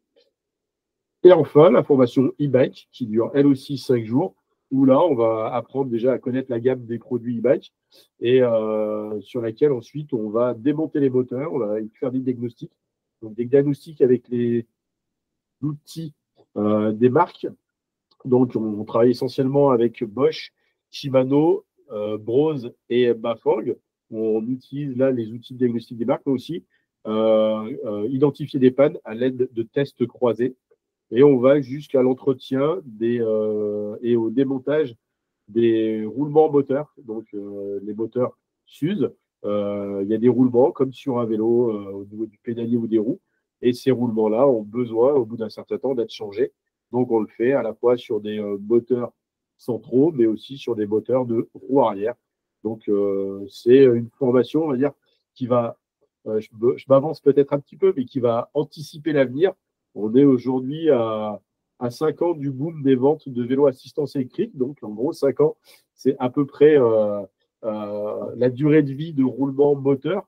Et enfin, la formation e-bike, qui dure elle aussi 5 jours, où là, on va apprendre déjà à connaître la gamme des produits e-bike et sur laquelle ensuite, on va démonter les moteurs, on va faire des diagnostics. Donc, des diagnostics avec les outils des marques. Donc, on travaille essentiellement avec Bosch, Shimano, Brose et Bafang. On utilise là les outils de diagnostic des marques, mais aussi identifier des pannes à l'aide de tests croisés. Et on va jusqu'à l'entretien et au démontage des roulements moteurs. Donc, les moteurs s'usent. Il y a des roulements comme sur un vélo au niveau du pédalier ou des roues. Et ces roulements-là ont besoin, au bout d'un certain temps, d'être changés. Donc, on le fait à la fois sur des moteurs centraux, mais aussi sur des moteurs de roue arrière. Donc, c'est une formation, on va dire, qui va, je m'avance peut-être un petit peu, mais qui va anticiper l'avenir. On est aujourd'hui à 5 ans du boom des ventes de vélos assistance électrique. Donc, en gros, 5 ans, c'est à peu près la durée de vie de roulement moteur.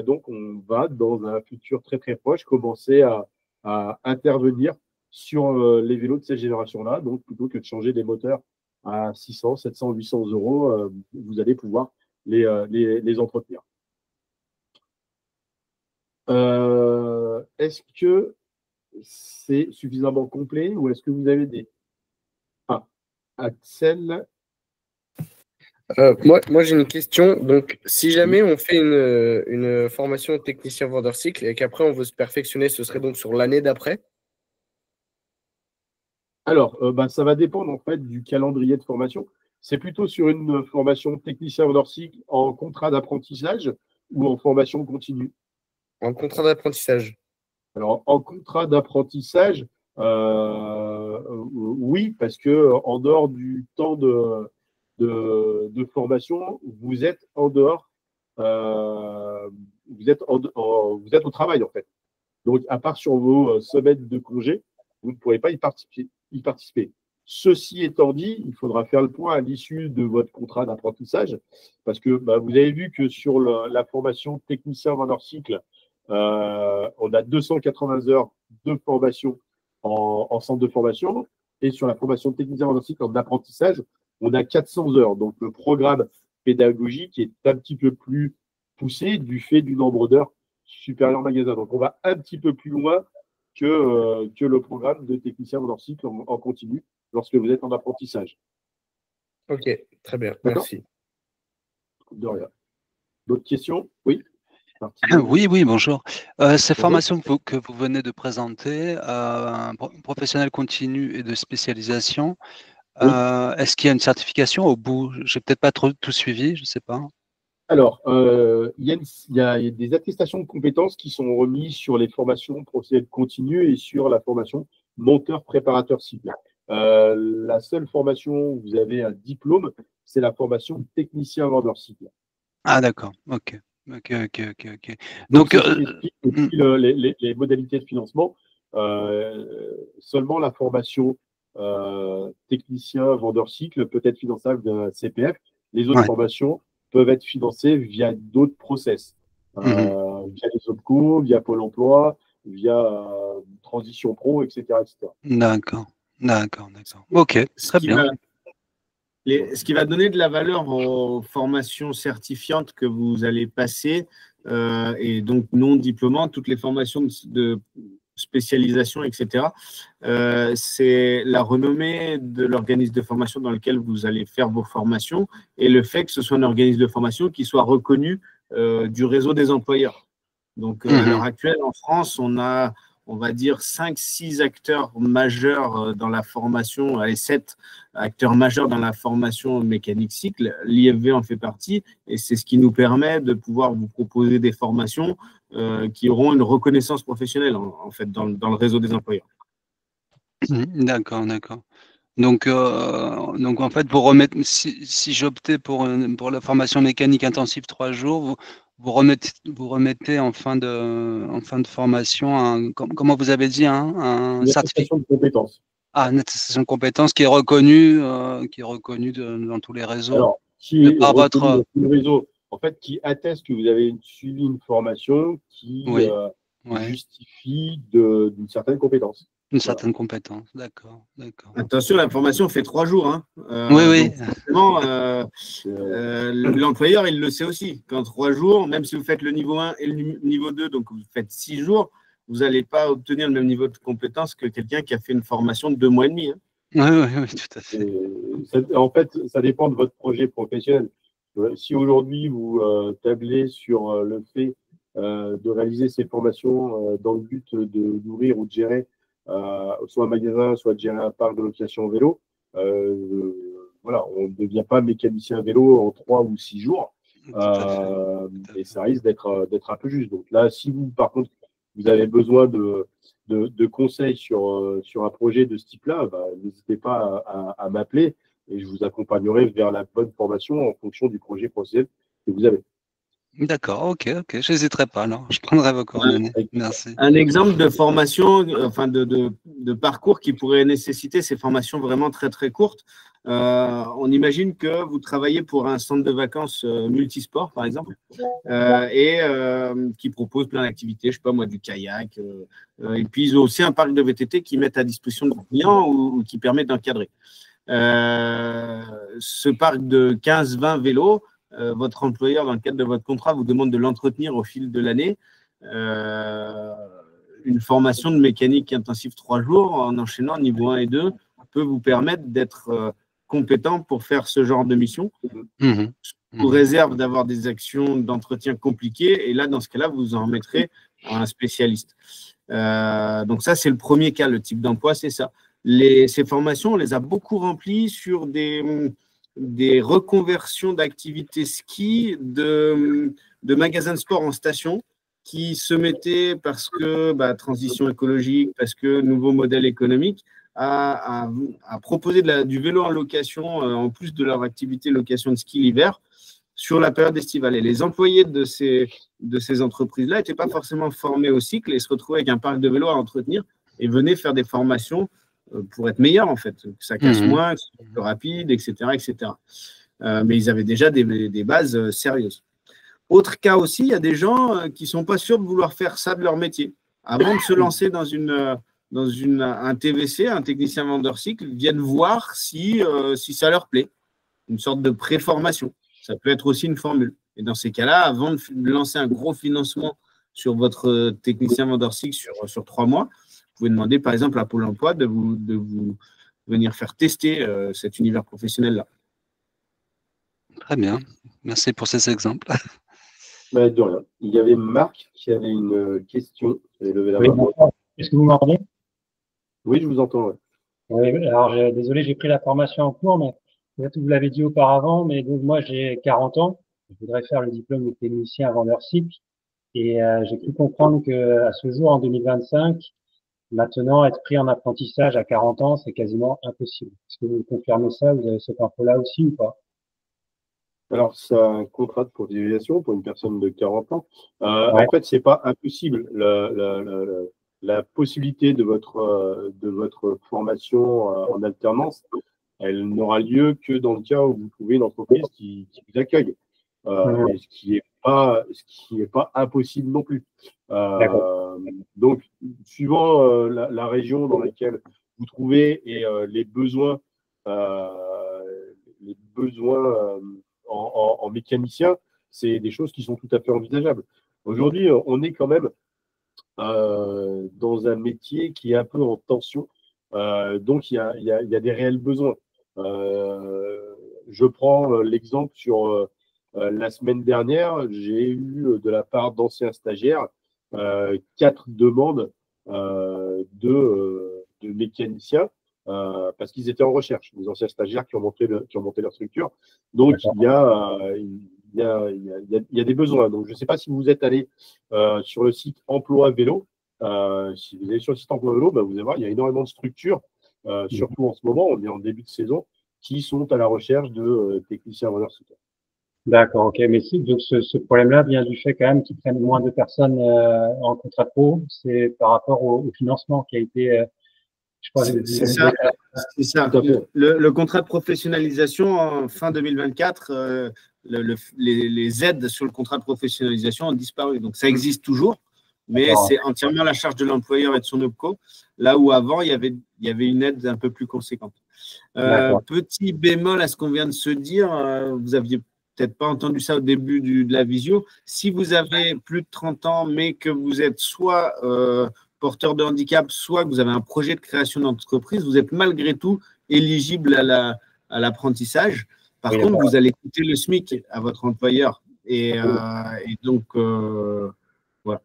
Donc, on va, dans un futur très, très proche, commencer à intervenir sur les vélos de cette génération-là. Donc, plutôt que de changer des moteurs à 600, 700, 800 euros, vous allez pouvoir les entretenir. Est-ce que c'est suffisamment complet ou est-ce que vous avez des... Ah, Axel. Moi j'ai une question. Donc, si jamais on fait une formation technicien vendeur cycle et qu'après on veut se perfectionner, ce serait donc sur l'année d'après? Alors, ça va dépendre en fait du calendrier de formation. C'est plutôt sur une formation technicien vendeur cycle en contrat d'apprentissage ou en formation continue? En contrat d'apprentissage. Alors, en contrat d'apprentissage, oui, parce que en dehors du temps de formation, vous êtes en dehors, vous êtes au travail en fait. Donc, à part sur vos semaines de congé, vous ne pourrez pas y participer. Ceci étant dit, il faudra faire le point à l'issue de votre contrat d'apprentissage, parce que vous avez vu que sur la formation technicien vendeur cycle, on a 280 heures de formation en centre de formation, et sur la formation technicien vendeur cycle en apprentissage, on a 400 heures. Donc, le programme pédagogique est un petit peu plus poussé du fait du nombre d'heures supérieur magasin. Donc, on va un petit peu plus loin que le programme de technicien vendeur cycle en continu lorsque vous êtes en apprentissage. Ok, très bien, merci. De rien. D'autres questions? Oui. Oui, bonjour. Ces formations que vous venez de présenter, professionnel continu et de spécialisation, est-ce qu'il y a une certification au bout? J'ai peut-être pas tout suivi, je ne sais pas. Alors, il y a des attestations de compétences qui sont remises sur les formations professionnelles continues et sur la formation monteur-préparateur cycle. La seule formation où vous avez un diplôme, c'est la formation technicien vendeur cycle. Ah, d'accord, ok. Donc les modalités de financement, seulement la formation technicien vendeur cycle peut être finançable d'un CPF. Les autres formations peuvent être financées via d'autres process, via les OPCO, via Pôle emploi, via Transition Pro, etc. D'accord. Ok, très bien. Ce qui va donner de la valeur aux formations certifiantes que vous allez passer, et donc non diplômantes, toutes les formations de spécialisation, etc., c'est la renommée de l'organisme de formation dans lequel vous allez faire vos formations et le fait que ce soit un organisme de formation qui soit reconnu du réseau des employeurs. Donc, à l'heure actuelle, en France, on a, on va dire, 5-6 acteurs majeurs dans la formation, allez, 7 acteurs majeurs dans la formation mécanique cycle. L'IFV en fait partie et c'est ce qui nous permet de pouvoir vous proposer des formations qui auront une reconnaissance professionnelle, en fait, dans le réseau des employeurs. D'accord. Donc, en fait, vous remettez, si j'optais pour la formation mécanique intensive 3 jours, vous remettez en fin de formation comment vous avez dit, un certificat de compétences. Ah, une attestation de compétences qui est reconnue dans tous les réseaux. Alors, qui est reconnue dans tous les réseaux, en fait, qui atteste que vous avez suivi une formation qui justifie d'une certaine compétence. Une certaine compétence, d'accord. Attention, la formation fait 3 jours. Hein. Oui. L'employeur, il le sait aussi. Qu'en 3 jours, même si vous faites le niveau 1 et le niveau 2, donc vous faites 6 jours, vous n'allez pas obtenir le même niveau de compétence que quelqu'un qui a fait une formation de 2 mois et demi. Hein. Oui, tout à fait. En fait, ça dépend de votre projet professionnel. Si aujourd'hui, vous tablez sur le fait de réaliser ces formations dans le but d'ouvrir ou de gérer soit un magasin, soit de gérer un parc de location vélo, voilà, on ne devient pas mécanicien vélo en 3 ou 6 jours. Et ça risque d'être un peu juste. Donc là, si vous, par contre, vous avez besoin de conseils sur un projet de ce type-là, n'hésitez pas à m'appeler et je vous accompagnerai vers la bonne formation en fonction du projet professionnel que vous avez. D'accord, ok, je n'hésiterai pas alors, je prendrai vos coordonnées. Merci. Un exemple de formation, enfin de parcours qui pourrait nécessiter ces formations vraiment très très courtes. On imagine que vous travaillez pour un centre de vacances multisport, par exemple, et qui propose plein d'activités, je ne sais pas moi, du kayak, et puis ils ont aussi un parc de VTT qui mettent à disposition de clients ou qui permet d'encadrer. Ce parc de 15-20 vélos, votre employeur, dans le cadre de votre contrat, vous demande de l'entretenir au fil de l'année, une formation de mécanique intensive 3 jours en enchaînant niveau 1 et 2 peut vous permettre d'être compétent pour faire ce genre de mission. Sous réserve d'avoir des actions d'entretien compliquées. Et là, dans ce cas-là, vous en remettrez à un spécialiste. Donc ça, c'est le premier cas. Le type d'emploi, c'est ça. Ces formations, on les a beaucoup remplies sur des reconversions d'activités ski de magasins de sport en station qui se mettaient parce que transition écologique, parce que nouveau modèle économique, à proposer du vélo en location en plus de leur activité location de ski l'hiver sur la période estivale. Et les employés de ces entreprises-là n'étaient pas forcément formés au cycle et se retrouvaient avec un parc de vélos à entretenir et venaient faire des formations pour être meilleurs, en fait, que ça casse moins, que ce soit plus rapide, etc. etc. Mais ils avaient déjà des bases sérieuses. Autre cas aussi, il y a des gens qui ne sont pas sûrs de vouloir faire ça de leur métier. Avant de se lancer dans un TVC, un technicien vendeur cycle, viennent voir si ça leur plaît. Une sorte de pré-formation. Ça peut être aussi une formule. Et dans ces cas-là, avant de lancer un gros financement sur votre technicien vendeur cycle sur 3 mois, vous pouvez demander par exemple à Pôle emploi de vous venir faire tester cet univers professionnel-là. Très bien. Merci pour ces exemples. De rien. Il y avait Marc qui avait une question. Il levé la main. Est-ce que vous m'entendez? Oui, je vous entends. Ouais. Oui, alors désolé, j'ai pris la formation en cours, mais peut-être que vous l'avez dit auparavant, mais donc moi j'ai 40 ans. Je voudrais faire le diplôme de technicien vendeur cycle. Et j'ai cru comprendre qu'à ce jour, en 2025, maintenant, être pris en apprentissage à 40 ans, c'est quasiment impossible. Est-ce que vous confirmez ça? Vous avez cette info-là aussi ou pas? Alors, c'est un contrat de professionnalisation pour une personne de 40 ans. En fait, c'est pas impossible. La possibilité de votre formation en alternance, elle n'aura lieu que dans le cas où vous trouvez une entreprise qui vous accueille. Ce qui est pas impossible non plus. Donc, suivant la région dans laquelle vous trouvez et les besoins en mécanicien, c'est des choses qui sont tout à fait envisageables. Aujourd'hui, on est quand même dans un métier qui est un peu en tension. Donc, il y a des réels besoins. Je prends l'exemple sur la semaine dernière, j'ai eu de la part d'anciens stagiaires 4 demandes de mécaniciens parce qu'ils étaient en recherche, des anciens stagiaires qui ont monté leur structure. Donc, il y a des besoins. Donc, je ne sais pas si vous êtes allé sur le site Emploi Vélo. Si vous allez sur le site Emploi Vélo, vous allez voir, il y a énormément de structures, surtout en ce moment, on est en début de saison, qui sont à la recherche de techniciens vendeurs cycle. D'accord, ok. Mais donc ce problème-là vient du fait quand même qu'ils prennent moins de personnes en contrat pro. C'est par rapport au financement qui a été, je crois. C'est ça. Le contrat de professionnalisation en fin 2024, les aides sur le contrat de professionnalisation ont disparu. Donc ça existe toujours, mais c'est entièrement à la charge de l'employeur et de son OPCO. Là où avant il y avait une aide un peu plus conséquente. Petit bémol à ce qu'on vient de se dire, vous aviez peut-être pas entendu ça au début de la visio. Si vous avez plus de 30 ans, mais que vous êtes soit porteur de handicap, soit que vous avez un projet de création d'entreprise, vous êtes malgré tout éligible à l'apprentissage. Par contre, vous allez coûter le SMIC à votre employeur. Et donc, voilà.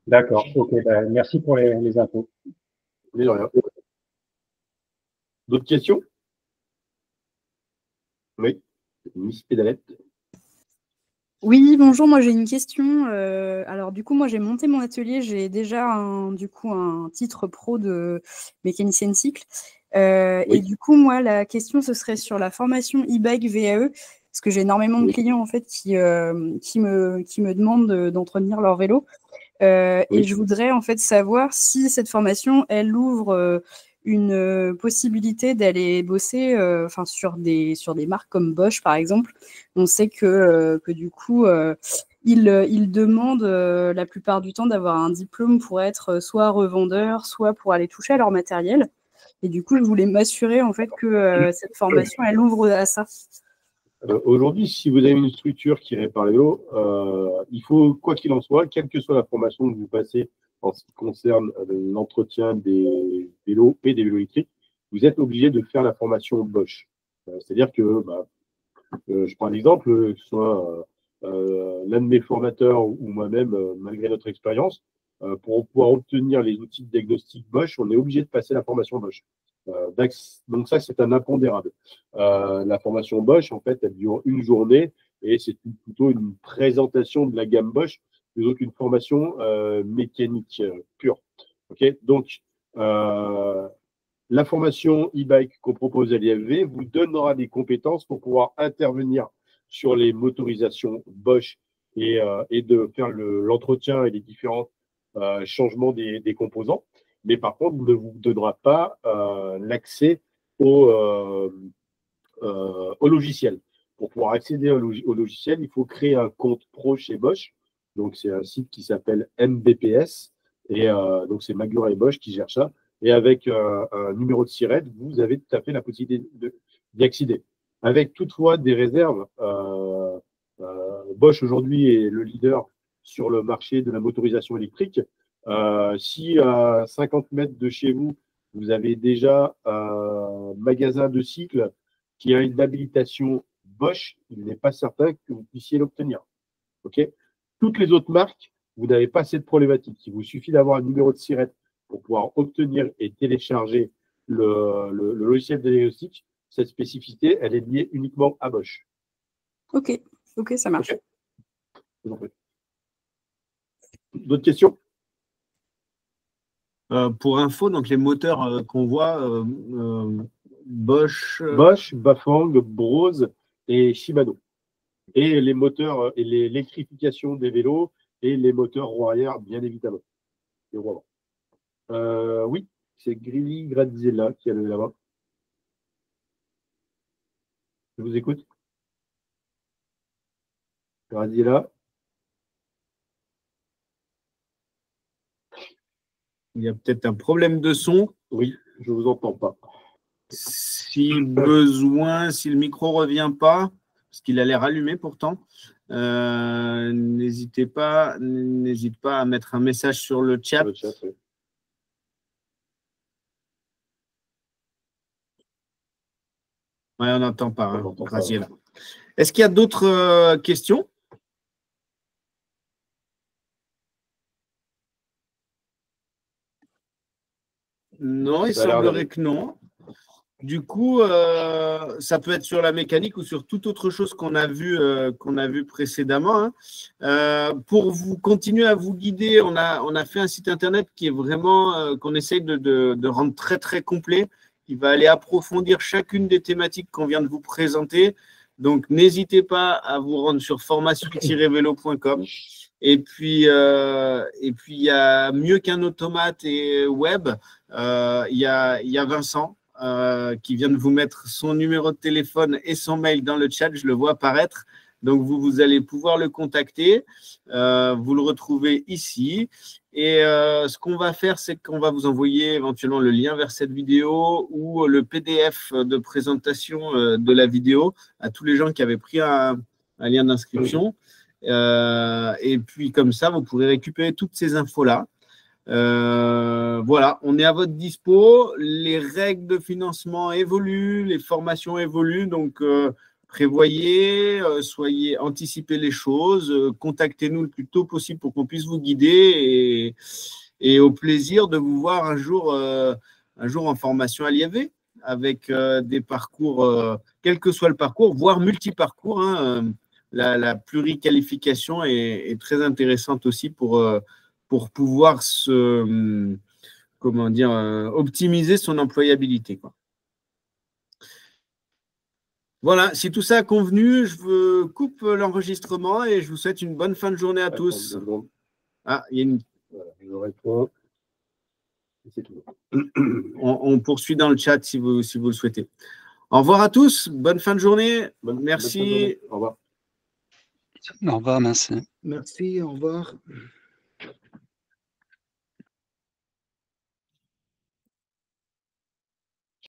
D'accord, ok. Merci pour les infos. D'autres questions? Oui. Miss Pédalette. Oui, bonjour, moi j'ai une question. Alors du coup, moi j'ai monté mon atelier, j'ai déjà un titre pro de mécanicienne cycle. Et du coup, moi la question ce serait sur la formation e-bike VAE, parce que j'ai énormément de clients en fait qui me demandent d'entretenir leur vélo. Et je voudrais en fait savoir si cette formation, elle ouvre une possibilité d'aller bosser sur des marques comme Bosch, par exemple. On sait que du coup, ils demandent la plupart du temps d'avoir un diplôme pour être soit revendeur, soit pour aller toucher à leur matériel. Et du coup, je voulais m'assurer en fait que cette formation, elle ouvre à ça. Aujourd'hui, si vous avez une structure qui répare les vélos, il faut, quoi qu'il en soit, quelle que soit la formation que vous passez en ce qui concerne l'entretien des vélos et des vélos électriques, vous êtes obligé de faire la formation Bosch. C'est-à-dire que, je prends un exemple, que ce soit l'un de mes formateurs ou moi-même, malgré notre expérience, pour pouvoir obtenir les outils de diagnostic Bosch, on est obligé de passer la formation Bosch. Donc ça, c'est un impondérable. La formation Bosch, en fait, elle dure une journée et c'est plutôt une présentation de la gamme Bosch plutôt qu'une formation mécanique pure. Okay, donc, la formation e-bike qu'on propose à l'IFV vous donnera des compétences pour pouvoir intervenir sur les motorisations Bosch et de faire l'entretien et les différents changements des composants. Mais par contre, ne vous donnera pas l'accès au logiciel. Pour pouvoir accéder au logiciel, il faut créer un compte pro chez Bosch. Donc, c'est un site qui s'appelle MBPS. Et donc, c'est Magura et Bosch qui gèrent ça. Et avec un numéro de SIRET, vous avez tout à fait la possibilité d'y accéder. Avec toutefois des réserves, Bosch aujourd'hui est le leader sur le marché de la motorisation électrique. Si à 50 mètres de chez vous, vous avez déjà un magasin de cycles qui a une habilitation Bosch, il n'est pas certain que vous puissiez l'obtenir. Okay, toutes les autres marques, vous n'avez pas cette problématique. Il vous suffit d'avoir un numéro de SIRET pour pouvoir obtenir et télécharger le logiciel de diagnostic. Cette spécificité, elle est liée uniquement à Bosch. Ok, ça marche. Okay. D'autres questions? Pour info, donc les moteurs qu'on voit, Bosch, Bafang, Brose et Shimano. Et les moteurs et l'électrification des vélos et les moteurs roue arrière, bien évidemment. Et voilà. Oui, c'est Grilly Graziella qui est là-bas. Je vous écoute. Graziella. Il y a peut-être un problème de son. Oui, je ne vous entends pas. Si besoin, si le micro ne revient pas, parce qu'il a l'air allumé pourtant, n'hésite pas à mettre un message sur le chat. Oui. Oui, on n'entend pas, hein, Graziella. Est-ce qu'il y a d'autres questions? Non, il semblerait que non. Du coup, ça peut être sur la mécanique ou sur toute autre chose qu'on a vu précédemment. Hein. Pour vous continuer à vous guider, on a fait un site internet qui est vraiment qu'on essaye de rendre très très complet. Il va aller approfondir chacune des thématiques qu'on vient de vous présenter. Donc, n'hésitez pas à vous rendre sur formation-vélo.com. Et puis, il y a mieux qu'un automate et web. Il y a Vincent qui vient de vous mettre son numéro de téléphone et son mail dans le chat. Je le vois apparaître. Donc, vous allez pouvoir le contacter. Vous le retrouvez ici. Et ce qu'on va faire, c'est qu'on va vous envoyer éventuellement le lien vers cette vidéo ou le PDF de présentation de la vidéo à tous les gens qui avaient pris un lien d'inscription. Et puis, comme ça, vous pourrez récupérer toutes ces infos-là. Voilà, on est à votre dispo. Les règles de financement évoluent, les formations évoluent. Donc, prévoyez, anticipez les choses, contactez-nous le plus tôt possible pour qu'on puisse vous guider et au plaisir de vous voir un jour en formation à l'IFV avec des parcours, quel que soit le parcours, voire multi-parcours. Hein, la pluriqualification est très intéressante aussi pour pouvoir optimiser son employabilité, quoi. Voilà, si tout ça a convenu, je coupe l'enregistrement et je vous souhaite une bonne fin de journée à tous. Ah, il y a une... Voilà, je réponds. C'est tout. On poursuit dans le chat si vous le souhaitez. Au revoir à tous, bonne fin de journée. Merci. Au revoir. Au revoir, merci. Merci, au revoir.